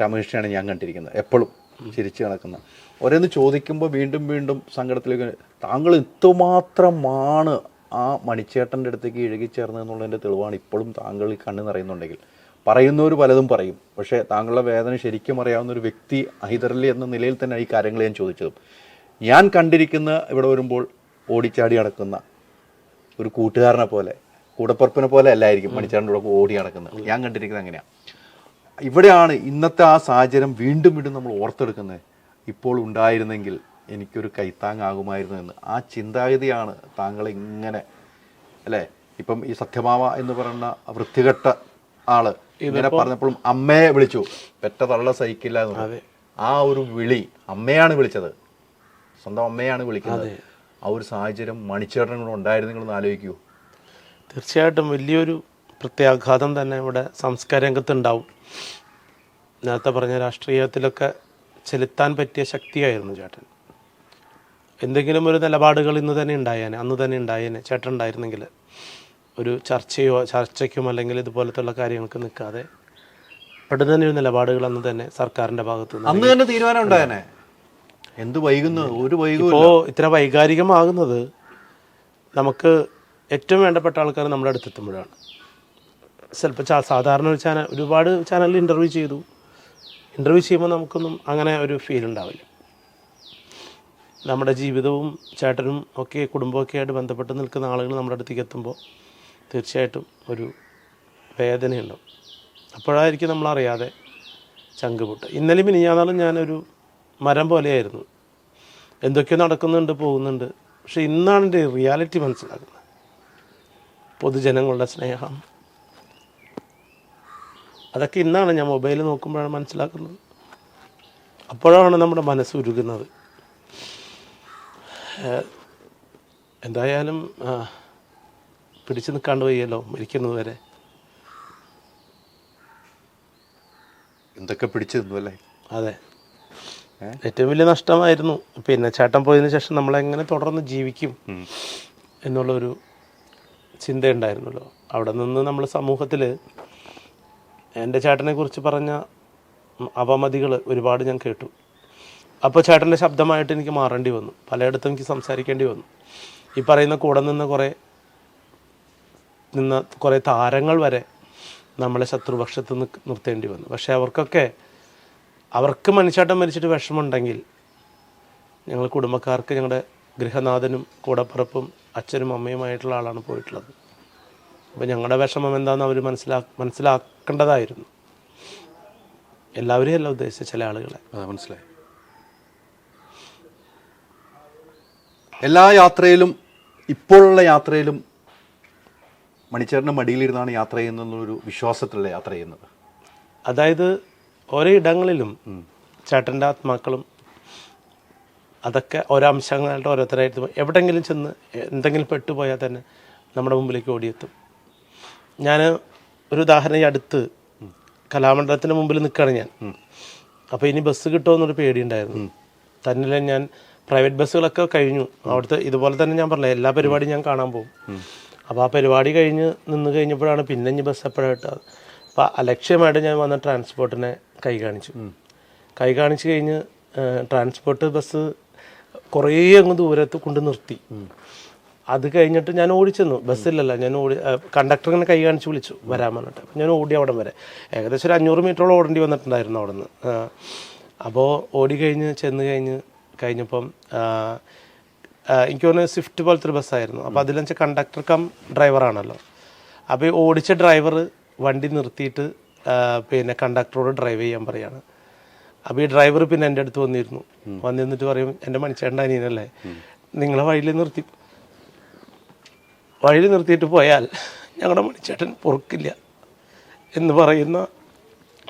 രമേഷിനെയാണ് ഞാൻ കണ്ടിരിക്കുന്നത്. എപ്പോഴും ചിരിച്ചു നടക്കുന്ന ഓരോന്ന് ചോദിക്കുമ്പോൾ വീണ്ടും സങ്കടത്തിലേക്ക്. താങ്കൾ എത്രമാത്രമാണ് ആ മണിച്ചേട്ടൻ്റെ അടുത്തേക്ക് ഇഴുകിച്ചേർന്നു എന്നുള്ളതിൻ്റെ തെളിവാണ് ഇപ്പോഴും താങ്കൾ ഈ കണ്ണ് നിറയുന്നുണ്ടെങ്കിൽ. പറയുന്നവർ പലതും പറയും, പക്ഷേ താങ്കളുടെ വേദന ശരിക്കും അറിയാവുന്ന ഒരു വ്യക്തി ഹൈദരലി എന്ന നിലയിൽ തന്നെ ഈ കാര്യങ്ങൾ ഞാൻ ചോദിച്ചതും. ഞാൻ കണ്ടിരിക്കുന്ന ഇവിടെ വരുമ്പോൾ ഓടിച്ചാടി നടക്കുന്ന ഒരു കൂട്ടുകാരനെ പോലെ, കൂടപ്പുറപ്പിനെ പോലെ അല്ലായിരിക്കും മണിച്ചേട്ടൻ്റെ കൂടെ ഓടി നടക്കുന്നത്. ഞാൻ കണ്ടിരിക്കുന്നത് അങ്ങനെയാണ്. ഇവിടെയാണ് ഇന്നത്തെ ആ സാഹചര്യം വീണ്ടും വീണ്ടും നമ്മൾ ഓർത്തെടുക്കുന്നത്. ഇപ്പോൾ ഉണ്ടായിരുന്നെങ്കിൽ എനിക്കൊരു കൈത്താങ്ങാകുമായിരുന്നു എന്ന്. ആ ചിന്താഗതിയാണ് താങ്കളെ ഇങ്ങനെ, അല്ലേ? ഇപ്പം ഈ സത്യഭാമ എന്ന് പറയുന്ന വൃത്തികെട്ട ആള് ഇങ്ങനെ പറഞ്ഞപ്പോഴും അമ്മയെ വിളിച്ചു, പെറ്റ തള്ള സഹിക്കില്ല എന്ന്. ആ ഒരു വിളി, അമ്മയാണ് വിളിച്ചത്, സ്വന്തം അമ്മയാണ് വിളിക്കുന്നത്. ആ ഒരു സാഹചര്യം മണിച്ചേട്ടനും കൂടെ ഉണ്ടായിരുന്നെങ്കിലൊന്ന് ആലോചിക്കൂ. തീർച്ചയായിട്ടും വലിയൊരു പ്രത്യാഘാതം തന്നെ ഇവിടെ സംസ്കാര രംഗത്തുണ്ടാവും. നേരത്തെ പറഞ്ഞ രാഷ്ട്രീയത്തിലൊക്കെ ചെലുത്താൻ പറ്റിയ ശക്തിയായിരുന്നു ചേട്ടൻ. എന്തെങ്കിലും ഒരു നിലപാടുകൾ ഇന്ന് തന്നെ ഉണ്ടായേനെ, അന്ന് തന്നെ ഉണ്ടായേനെ. ചേട്ടൻ ഉണ്ടായിരുന്നെങ്കിൽ ഒരു ചർച്ചയ്ക്കും അല്ലെങ്കിൽ ഇതുപോലത്തുള്ള കാര്യങ്ങൾക്ക് നിൽക്കാതെ പെട്ടെന്ന് തന്നെ ഒരു നിലപാടുകൾ അന്ന് തന്നെ സർക്കാരിൻ്റെ ഭാഗത്തു നിന്ന് അന്ന് തന്നെ തീരുമാനം ഉണ്ടായേനെ. എന്ത് വൈകുന്നു? ഒരു വൈകും. ഇപ്പോൾ ഇത്ര വൈകാരികമാകുന്നത് നമുക്ക് ഏറ്റവും വേണ്ടപ്പെട്ട ആൾക്കാർ നമ്മുടെ അടുത്തെത്തുമ്പോഴാണ്. ചിലപ്പോൾ സാധാരണ ഒരു ഒരുപാട് ചാനലിൽ ഇൻ്റർവ്യൂ ചെയ്യുമ്പോൾ നമുക്കൊന്നും അങ്ങനെ ഒരു ഫീൽ ഉണ്ടാവില്ല. നമ്മുടെ ജീവിതവും ചേട്ടനും ഒക്കെ കുടുംബമൊക്കെ ആയിട്ട് ബന്ധപ്പെട്ട് നിൽക്കുന്ന ആളുകൾ നമ്മുടെ അടുത്തേക്ക് എത്തുമ്പോൾ തീർച്ചയായിട്ടും ഒരു വേദനയുണ്ടാവും. അപ്പോഴായിരിക്കും നമ്മളറിയാതെ ചങ്കുപൊട്ട്. ഇന്നലെ മിനിഞ്ഞാന്നാളും ഞാനൊരു മരം പോലെയായിരുന്നു. എന്തൊക്കെയോ നടക്കുന്നുണ്ട്, പോകുന്നുണ്ട്. പക്ഷെ ഇന്നാണ് എൻ്റെ റിയാലിറ്റി മനസ്സിലാക്കുന്നത്. പൊതുജനങ്ങളുടെ സ്നേഹം, അതൊക്കെ ഇന്നാണ് ഞാൻ മൊബൈൽ നോക്കുമ്പോഴാണ് മനസ്സിലാക്കുന്നത്. അപ്പോഴാണ് നമ്മുടെ മനസ്സ് ഉരുകുന്നത്. എന്തായാലും പിടിച്ചു നിൽക്കാണ്ട് വയ്യല്ലോ മരിക്കുന്നത് വരെ. എന്തൊക്കെ പിടിച്ചു നിന്നു അല്ലേ? അതെ, ഏറ്റവും വലിയ നഷ്ടമായിരുന്നു. പിന്നെ ചേട്ടൻ പോയതിനു ശേഷം നമ്മളെങ്ങനെ തുടർന്ന് ജീവിക്കും എന്നുള്ളൊരു ചിന്തയുണ്ടായിരുന്നല്ലോ. അവിടെ നിന്ന് നമ്മൾ സമൂഹത്തിൽ എൻ്റെ ചേട്ടനെ കുറിച്ച് പറഞ്ഞ അപമതികൾ ഒരുപാട് ഞാൻ കേട്ടു. അപ്പോൾ ചേട്ടൻ്റെ ശബ്ദമായിട്ട് എനിക്ക് മാറേണ്ടി വന്നു. പലയിടത്തും എനിക്ക് സംസാരിക്കേണ്ടി വന്നു. ഈ പറയുന്ന കൂടെ നിന്ന കുറേ താരങ്ങൾ വരെ നമ്മളെ ശത്രുപക്ഷത്ത് നിർത്തേണ്ടി വന്നു. പക്ഷേ അവർക്ക് മനുഷ്യേട്ടൻ മരിച്ചിട്ട് വിഷമമുണ്ടെങ്കിൽ ഞങ്ങൾ കുടുംബക്കാർക്ക് ഞങ്ങളുടെ ഗൃഹനാഥനും കൂടപ്പിറപ്പും അച്ഛനും അമ്മയുമായിട്ടുള്ള ആളാണ് പോയിട്ടുള്ളത്. അപ്പോൾ ഞങ്ങളുടെ വിഷമം എന്താണെന്ന് അവർ മനസ്സിലാക്കേണ്ടതായിരുന്നു. എല്ലാവരെയും അല്ല ഉദ്ദേശിച്ച ചില ആളുകളെ. മനസ്സിലായി. എല്ലാ യാത്രയിലും, ഇപ്പോഴുള്ള യാത്രയിലും മണിച്ചേട്ടൻ്റെ മടിയിലിരുന്നാണ് യാത്ര ചെയ്യുന്നൊരു വിശ്വാസത്തിലല്ലേ യാത്ര ചെയ്യുന്നത്? അതായത് ഓരോ ഇടങ്ങളിലും ചേട്ടൻ്റെ ആത്മാക്കളും അതൊക്കെ ഓരോ അംശങ്ങളായിട്ട് ഓരോരുത്തരായിട്ട് എവിടെയെങ്കിലും ചെന്ന് എന്തെങ്കിലും പെട്ടുപോയാൽ തന്നെ നമ്മുടെ മുമ്പിലേക്ക് ഓടിയെത്തും. ഞാൻ ഒരു ഉദാഹരണം, ഈ അടുത്ത് കലാമണ്ഡലത്തിന് മുമ്പിൽ നിൽക്കുകയാണ് ഞാൻ. അപ്പോൾ ഇനി ബസ് കിട്ടുമോ എന്നൊരു പേടിയുണ്ടായിരുന്നു. തന്നെ ഞാൻ പ്രൈവറ്റ് ബസ്സുകളൊക്കെ കഴിഞ്ഞു. അവിടുത്തെ ഇതുപോലെ തന്നെ ഞാൻ പറഞ്ഞില്ല, എല്ലാ പരിപാടിയും ഞാൻ കാണാൻ പോകും. അപ്പോൾ ആ പരിപാടി നിന്ന് കഴിഞ്ഞപ്പോഴാണ് പിന്നെ ഇനി ബസ് എപ്പോഴാണ് കിട്ടുക. അപ്പോൾ അലക്ഷ്യമായിട്ട് ഞാൻ വന്ന ട്രാൻസ്പോർട്ടിനെ കൈ കാണിച്ചു കഴിഞ്ഞ് ട്രാൻസ്പോർട്ട് ബസ് കുറേ അങ്ങ് ദൂരത്ത് കൊണ്ട് നിർത്തി. അത് കഴിഞ്ഞിട്ട് ഞാൻ ഓടിച്ചെന്നു. ബസ്സിലല്ല, ഞാൻ കണ്ടക്ടർ ഇങ്ങനെ കൈ കാണിച്ച് വിളിച്ചു വരാൻ പറഞ്ഞിട്ട്. അപ്പം ഞാൻ ഓടി അവിടം വരെ, ഏകദേശം ഒരു 500 മീറ്ററോളം ഓടേണ്ടി വന്നിട്ടുണ്ടായിരുന്നു അവിടെ നിന്ന്. അപ്പോൾ കഴിഞ്ഞപ്പം എനിക്ക് തോന്നുന്നു സ്വിഫ്റ്റ് പോലത്തെ ഒരു ബസ്സായിരുന്നു. അപ്പോൾ അതിലെന്ന് വെച്ചാൽ കണ്ടക്ടർ കം ഡ്രൈവറാണല്ലോ. അപ്പോൾ ഈ ഓടിച്ച ഡ്രൈവർ വണ്ടി നിർത്തിയിട്ട് പിന്നെ കണ്ടക്ടറോട് ഡ്രൈവ് ചെയ്യാൻ പറയാണ്. അപ്പോൾ ഈ ഡ്രൈവർ പിന്നെ എൻ്റെ അടുത്ത് വന്നിരുന്നിട്ട് പറയും, എൻ്റെ മണിച്ചേട്ടൻ്റെ അനിയനല്ലേ, നിങ്ങളെ വഴിയിൽ നിർത്തിയിട്ട് പോയാൽ ഞങ്ങളുടെ മണിച്ചേട്ടൻ പൊറുക്കില്ല എന്ന് പറയുന്ന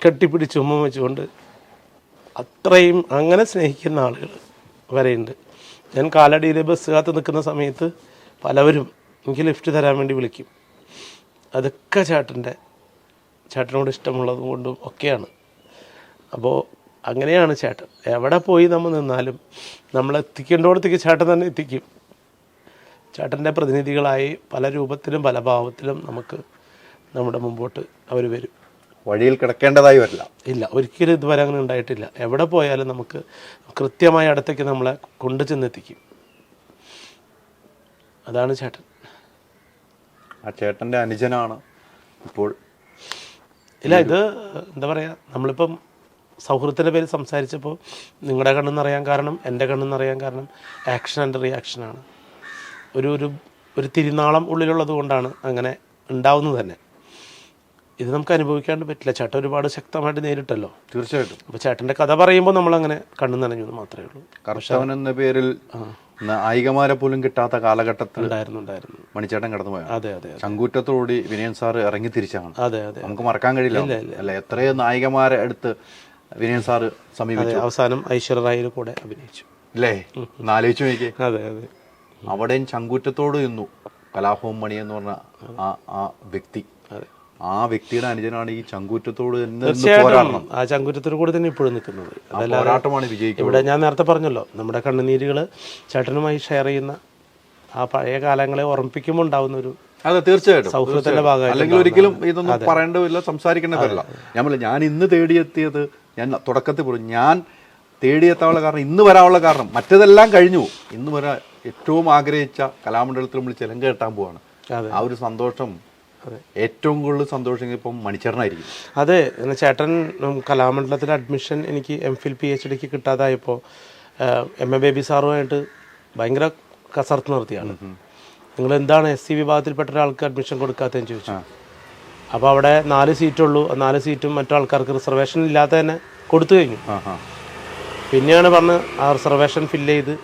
കെട്ടിപ്പിടിച്ച് ഉമ്മ വെച്ചുകൊണ്ട് അത്രയും അങ്ങനെ സ്നേഹിക്കുന്ന ആളുകൾ വരെയുണ്ട്. ഞാൻ കാലടിയിൽ ബസ് കാത്ത് നിൽക്കുന്ന സമയത്ത് പലവരും എനിക്ക് ലിഫ്റ്റ് തരാൻ വേണ്ടി വിളിക്കും. അതൊക്കെ ചേട്ടനോട് ഇഷ്ടമുള്ളതും കൊണ്ടും ഒക്കെയാണ്. അപ്പോൾ അങ്ങനെയാണ് ചേട്ടൻ. എവിടെ പോയി നമ്മൾ നിന്നാലും നമ്മളെത്തിക്കേണ്ടോടത്തേക്ക് ചേട്ടൻ തന്നെ എത്തിക്കും. ചേട്ടൻ്റെ പ്രതിനിധികളായി പല രൂപത്തിലും പല ഭാവത്തിലും നമ്മുടെ മുമ്പോട്ട് അവർ വരും. വഴിയിൽ കിടക്കേണ്ടതായി വരില്ല. ഇല്ല, ഒരിക്കലും ഇതുവരെ അങ്ങനെ ഉണ്ടായിട്ടില്ല. എവിടെ പോയാലും നമുക്ക് കൃത്യമായ അടുത്തേക്ക് നമ്മളെ കൊണ്ടു ചെന്നെത്തിക്കും. അതാണ് ചേട്ടൻ. ആ ചേട്ടൻ്റെ അനുജനാണ് ഇപ്പോൾ. ഇല്ല, ഇത് എന്താ പറയുക, നമ്മളിപ്പം സൗഹൃദത്തിൻ്റെ പേര് സംസാരിച്ചപ്പോൾ നിങ്ങളുടെ കണ്ണെന്നറിയാൻ കാരണം, എൻ്റെ കണ്ണെന്നറിയാൻ കാരണം ആക്ഷൻ ആൻഡ് റിയാക്ഷനാണ്. ഒരു തിരുനാളം ഉള്ളിലുള്ളത് കൊണ്ടാണ് അങ്ങനെ ഉണ്ടാവുന്നത് തന്നെ. ഇത് നമുക്ക് അനുഭവിക്കാണ്ട് പറ്റില്ല. ചേട്ടൻ ഒരുപാട് ശക്തമായിട്ട് നേരിട്ടല്ലോ. തീർച്ചയായിട്ടും. അപ്പോൾ ചേട്ടൻ്റെ കഥ പറയുമ്പോൾ നമ്മളങ്ങനെ കണ്ണു നനഞ്ഞു എന്ന് മാത്രമേ ഉള്ളൂ. കർഷകൻ എന്ന പേരിൽ നായികമാരെ പോലും കിട്ടാത്ത കാലഘട്ടത്തിൽ ഉണ്ടായിരുന്നു മണിച്ചേട്ടൻ കടന്നു പോയ. അതെ അതെ ചങ്കൂറ്റത്തോടുകൂടി വിനയൻ സാറ് ഇറങ്ങി തിരിച്ചാണ്. അതെ അതെ നമുക്ക് മറക്കാൻ കഴിയില്ല അല്ലെ, എത്രയോ നായികമാരെ അടുത്ത് വിനയൻ സാറ് സമീപിച്ചു. അവസാനം ഐശ്വര്യ റായിയുടെ കൂടെ അഭിനയിച്ചു അല്ലേ, ആലോചിച്ചു നോക്കി. അതെ അതെ. അവിടെയും ചങ്കൂറ്റത്തോട് നിന്നു കലാഭവൻ മണി എന്ന് പറഞ്ഞ ആ വ്യക്തി. ആ വ്യക്തിയുടെ അനുജനാണ് ഈ ചങ്കൂറ്റത്തോട് തീർച്ചയായിട്ടും ആ ചങ്കൂറ്റത്തോട് കൂടെ തന്നെ ഇപ്പോഴും നിൽക്കുന്നത്. പോരാട്ടമാണ് വിജയിക്കുന്നത്. ഇവിടെ ഞാൻ നേരത്തെ പറഞ്ഞല്ലോ, നമ്മുടെ കണ്ണുനീരുകൾ ചേട്ടനുമായി ഷെയർ ചെയ്യുന്ന ആ പഴയ കാലങ്ങളെ ഓർമ്മിപ്പിക്കുമ്പോൾ ഉണ്ടാവുന്ന ഒരു അതെ തീർച്ചയായിട്ടും സൗഹൃദത്തിന്റെ ഭാഗമായി. അല്ലെങ്കിൽ ഒരിക്കലും ഇതൊന്നും പറയേണ്ടതില്ല, സംസാരിക്കേണ്ടതല്ല. ഞാൻ ഇന്ന് തേടിയെത്തിയത്, ഞാൻ തുടക്കത്തിൽ പറഞ്ഞു, ഞാൻ തേടിയെത്താനുള്ള കാരണം, ഇന്ന് വരാനുള്ള കാരണം, മറ്റതെല്ലാം കഴിഞ്ഞു. ഇന്ന് വരാൻ ഏറ്റവും ആഗ്രഹിച്ച കലാമണ്ഡലത്തിൽ നമ്മൾ ചിലങ്ക കെട്ടാൻ പോവാണ്. ആ ഒരു സന്തോഷം, ഏറ്റവും കൂടുതൽ സന്തോഷം ഇപ്പം മണിച്ചേട്ടനായിരിക്കും. അതെ, ചേട്ടൻ കലാമണ്ഡലത്തിൽ അഡ്മിഷൻ എനിക്ക് MPhil PhD കിട്ടാതായപ്പോൾ MA ബേബി സാറുമായിട്ട് ഭയങ്കര കസർത്ത് നിർത്തിയാണ്. നിങ്ങൾ എന്താണ് SC വിഭാഗത്തിൽപ്പെട്ട ഒരാൾക്ക് അഡ്മിഷൻ കൊടുക്കാത്തതെന്ന് ചോദിച്ചു. അപ്പോൾ അവിടെ 4 സീറ്റുള്ളൂ. 4 സീറ്റും മറ്റു ആൾക്കാർക്ക് റിസർവേഷൻ ഇല്ലാതെ തന്നെ കൊടുത്തു കഴിഞ്ഞു. പിന്നെയാണ് പറഞ്ഞ് ആ റിസർവേഷൻ ഫില്ല് ചെയ്ത്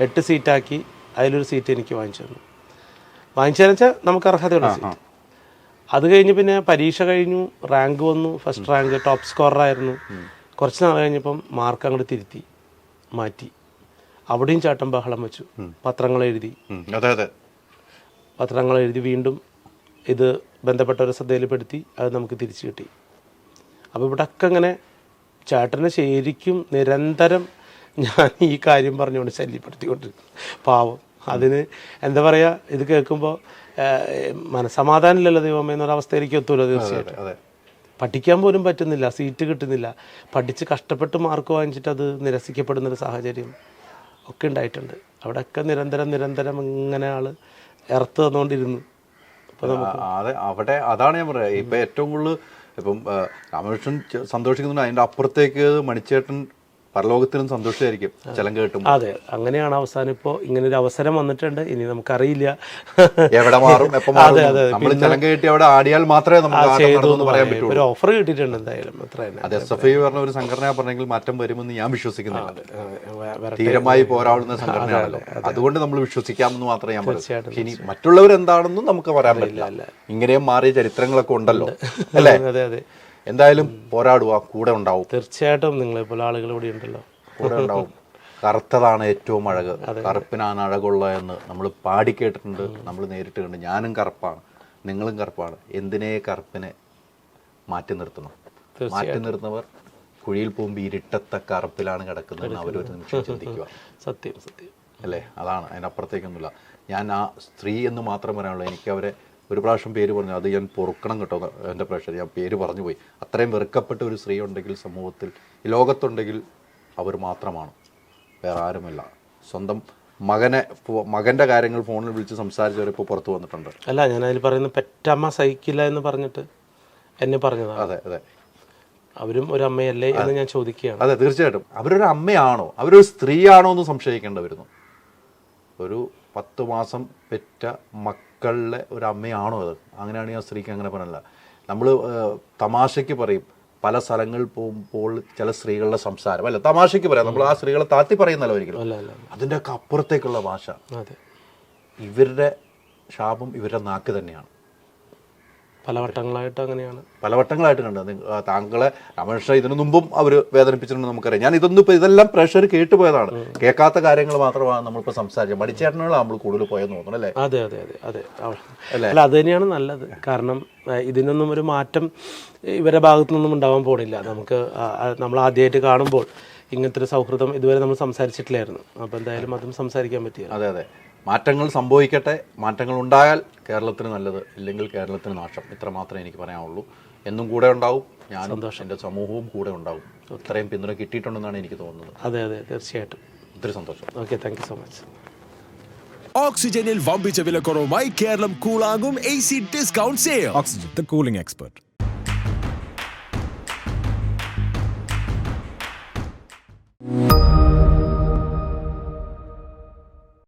8 സീറ്റാക്കി. അതിലൊരു സീറ്റ് എനിക്ക് വാങ്ങിച്ചു തന്നു. വാങ്ങിച്ചതെന്ന് വെച്ചാൽ നമുക്ക് അർഹതയുള്ള സീറ്റ്. അത് കഴിഞ്ഞ് പിന്നെ പരീക്ഷ കഴിഞ്ഞു, റാങ്ക് വന്നു, ഫസ്റ്റ് റാങ്ക്, ടോപ്പ് സ്കോററായിരുന്നു. കുറച്ച് നാൾ കഴിഞ്ഞപ്പം മാർക്ക് അങ്ങോട്ട് തിരുത്തി മാറ്റി. അവിടെയും ചേട്ടൻ ബഹളം വെച്ചു. പത്രങ്ങൾ എഴുതി വീണ്ടും ഇത് ബന്ധപ്പെട്ടവരെ ശ്രദ്ധയിൽപ്പെടുത്തി. അത് നമുക്ക് തിരിച്ചു കിട്ടി. അപ്പോൾ ഇവിടെയൊക്കെ ഇങ്ങനെ ചേട്ടനെ ശരിക്കും നിരന്തരം ഞാൻ ഈ കാര്യം പറഞ്ഞുകൊണ്ട് ശല്യപ്പെടുത്തിക്കൊണ്ടിരിക്കും. പാവം. അതിന് എന്താ പറയുക, ഇത് കേൾക്കുമ്പോൾ മനസ്സമാധാനമില്ലല്ലോ ദൈവമേ എന്നൊരവസ്ഥയിലേക്ക് എത്തുമല്ലോ. തീർച്ചയായിട്ടും പഠിക്കാൻ പോലും പറ്റുന്നില്ല, സീറ്റ് കിട്ടുന്നില്ല, പഠിച്ച് കഷ്ടപ്പെട്ട് മാർക്ക് വാങ്ങിച്ചിട്ട് അത് നിരസിക്കപ്പെടുന്നൊരു സാഹചര്യം ഒക്കെ ഉണ്ടായിട്ടുണ്ട്. അവിടെയൊക്കെ നിരന്തരം ഇങ്ങനെ ആൾ ഇറത്ത് തന്നുകൊണ്ടിരുന്നു. അപ്പോൾ നമുക്ക് അവിടെ അതാണ് ഞാൻ പറയുക. ഇപ്പം ഏറ്റവും കൂടുതൽ ഇപ്പം രാമകൃഷ്ണൻ സന്തോഷിക്കുന്നുണ്ട്, അതിൻ്റെ അപ്പുറത്തേക്ക് മണിച്ചേട്ടൻ പരലോകത്തിനും സന്തോഷമായിരിക്കും ചിലങ്ക കിട്ടും. അതെ, അങ്ങനെയാണ് അവസാനം. ഇപ്പോൾ ഇങ്ങനെ ഒരു അവസരം വന്നിട്ടുണ്ട്. ഇനി നമുക്കറിയില്ല എവിടെ മാറും, എപ്പോൾ മാറും. നമ്മൾ ചിലങ്ക കിട്ടി അവിടെ ആടിയാൽ മാത്രമേ നമുക്ക് പറയാൻ പറ്റൂ. ഒരു ഓഫർ കിട്ടിയിട്ടുണ്ട് എന്തായാലും. അത്ര തന്നെ. അത് SFI പറഞ്ഞ ഒരു സംഘടന പറഞ്ഞെങ്കിൽ മാറ്റം വരുമെന്ന് ഞാൻ വിശ്വസിക്കുന്നില്ല. ധീരമായി പോരാടുന്ന സംഘടനയാണല്ലോ, അതുകൊണ്ട് നമ്മൾ വിശ്വസിക്കാമെന്ന് മാത്രമേ ഞാൻ പറയൂ. ഇനി മറ്റുള്ളവരെന്താണെന്നും നമുക്ക് പറയാൻ പറ്റില്ല. ഇങ്ങനെയും മാറിയ ചരിത്രങ്ങളൊക്കെ ഉണ്ടല്ലോ അല്ലേ. അതെ അതെ. എന്തായാലും പോരാടുക, കൂടെ ഉണ്ടാവും. തീർച്ചയായിട്ടും നിങ്ങളെപ്പോലെ ആളുകൾ ഇവിടെ ഉണ്ടല്ലോ, കൂടെ ഉണ്ടാവും. കറുത്തതാണ് ഏറ്റവും അഴക്, കറുപ്പിനാണ് അഴകുള്ള എന്ന് നമ്മൾ പാടിക്കേട്ടിട്ടുണ്ട്, നമ്മൾ നേരിട്ടുണ്ട്. ഞാനും കറുപ്പാണ്, നിങ്ങളും കറുപ്പാണ്. എന്തിനേ കറുപ്പിനെ മാറ്റി നിർത്തണം? മാറ്റി നിർത്തുന്നവർ കുഴിയിൽ പോകുമ്പോൾ ഇരുട്ടത്തെ കറുപ്പിലാണ് കിടക്കുന്നതെന്ന് അവരൊരു നിമിഷം ചിന്തിക്കുക. സത്യം അല്ലേ, അതാണ്. അതിനപ്പുറത്തേക്കൊന്നുമില്ല. ഞാൻ ആ സ്ത്രീ എന്ന് മാത്രം പറയാനുള്ളൂ. എനിക്ക് അവരെ ഒരു പ്രാവശ്യം പേര് പറഞ്ഞു, അത് ഞാൻ പൊറുക്കണം കേട്ടോ എൻ്റെ പ്രേക്ഷകർ, ഞാൻ പേര് പറഞ്ഞു പോയി. അത്രയും വെറുക്കപ്പെട്ട ഒരു സ്ത്രീ ഉണ്ടെങ്കിൽ സമൂഹത്തിൽ, ഈ ലോകത്തുണ്ടെങ്കിൽ അവർ മാത്രമാണ്, വേറെ ആരുമല്ല. സ്വന്തം മകൻ്റെ കാര്യങ്ങൾ ഫോണിൽ വിളിച്ച് സംസാരിച്ചവരിപ്പോൾ പുറത്തു വന്നിട്ടുണ്ട്. അല്ല, ഞാൻ അതിൽ പറയുന്ന പെറ്റമ്മ സഹിക്കില്ല എന്ന് പറഞ്ഞിട്ട് എന്നെ പറഞ്ഞതാണ്. അതെ അവരും ഒരു അമ്മയല്ലേ എന്ന് ഞാൻ ചോദിക്കുകയാണ്. അതെ തീർച്ചയായിട്ടും. അവരൊരു അമ്മയാണോ, അവരൊരു സ്ത്രീയാണോ എന്ന് സംശയിക്കേണ്ടി വരുന്നു. ഒരു 10 മാസം പെറ്റ മക്കളുടെ ഒരു അമ്മയാണോ അത്? അങ്ങനെയാണെങ്കിൽ ആ സ്ത്രീക്ക് അങ്ങനെ പറയല്ല. നമ്മൾ തമാശയ്ക്ക് പറയും, പല സ്ഥലങ്ങളിൽ പോകുമ്പോൾ ചില സ്ത്രീകളുടെ സംസാരം അല്ല, തമാശയ്ക്ക് പറയാം, നമ്മൾ ആ സ്ത്രീകളെ താഴ്ത്തി പറയുന്നല്ലോ ഒരിക്കലും. അതിൻ്റെ ഒക്കെ അപ്പുറത്തേക്കുള്ള ഭാഷ. ഇവരുടെ ശാപം ഇവരുടെ നാക്ക് തന്നെയാണ്. പലവട്ടങ്ങളായിട്ട് അങ്ങനെയാണ്, പലവട്ടങ്ങളായിട്ട് കണ്ടത്. താങ്കളെ രാമകൃഷ്ണ ഇതിനു മുമ്പും അവർ വേദനിപ്പിച്ചിട്ടുണ്ടെന്ന് നമുക്കറിയാം. ഞാൻ ഇതെല്ലാം പ്രഷർ കേട്ടുപോയതാണ്, കേൾക്കാത്ത കാര്യങ്ങൾ മാത്രമാണ് നമ്മളിപ്പോൾ സംസാരിച്ചത്. മടിച്ചേട്ടനാണ് നമ്മൾ കൂടുതൽ പോയെന്ന് തോന്നുന്നു അല്ലേ? അതെ അല്ല, അത് തന്നെയാണ് നല്ലത്. കാരണം ഇതിനൊന്നും ഒരു മാറ്റം ഇവരുടെ ഭാഗത്തു നിന്നും ഉണ്ടാവാൻ പോണില്ല. നമ്മൾ ആദ്യമായിട്ട് കാണുമ്പോൾ ഇങ്ങനത്തെ ഒരു സൗഹൃദം ഇതുവരെ നമ്മൾ സംസാരിച്ചിട്ടില്ലായിരുന്നു. അപ്പോൾ എന്തായാലും അതും സംസാരിക്കാൻ പറ്റിയ. അതെ മാറ്റങ്ങൾ സംഭവിക്കട്ടെ. മാറ്റങ്ങൾ ഉണ്ടായാൽ കേരളത്തിന് നല്ലത്, ഇല്ലെങ്കിൽ കേരളത്തിന് നാശം. ഇത്ര മാത്രമേ എനിക്ക് പറയാനുള്ളൂ. എന്നും കൂടെ ഉണ്ടാവും, ഞാനും എൻ്റെ സമൂഹവും കൂടെ ഉണ്ടാവും. ഇത്രയും പിന്തുണ കിട്ടിയിട്ടുണ്ടെന്നാണ് എനിക്ക് തോന്നുന്നത്. അതെ തീർച്ചയായിട്ടും. ഒത്തിരി സന്തോഷം. Okay, thank you so much. ഓക്സിജനിൽ വമ്പിച്ച വിലക്കുറവുമായി കേരളം കൂളാകും AC discount sale. Oxygen, the cooling expert.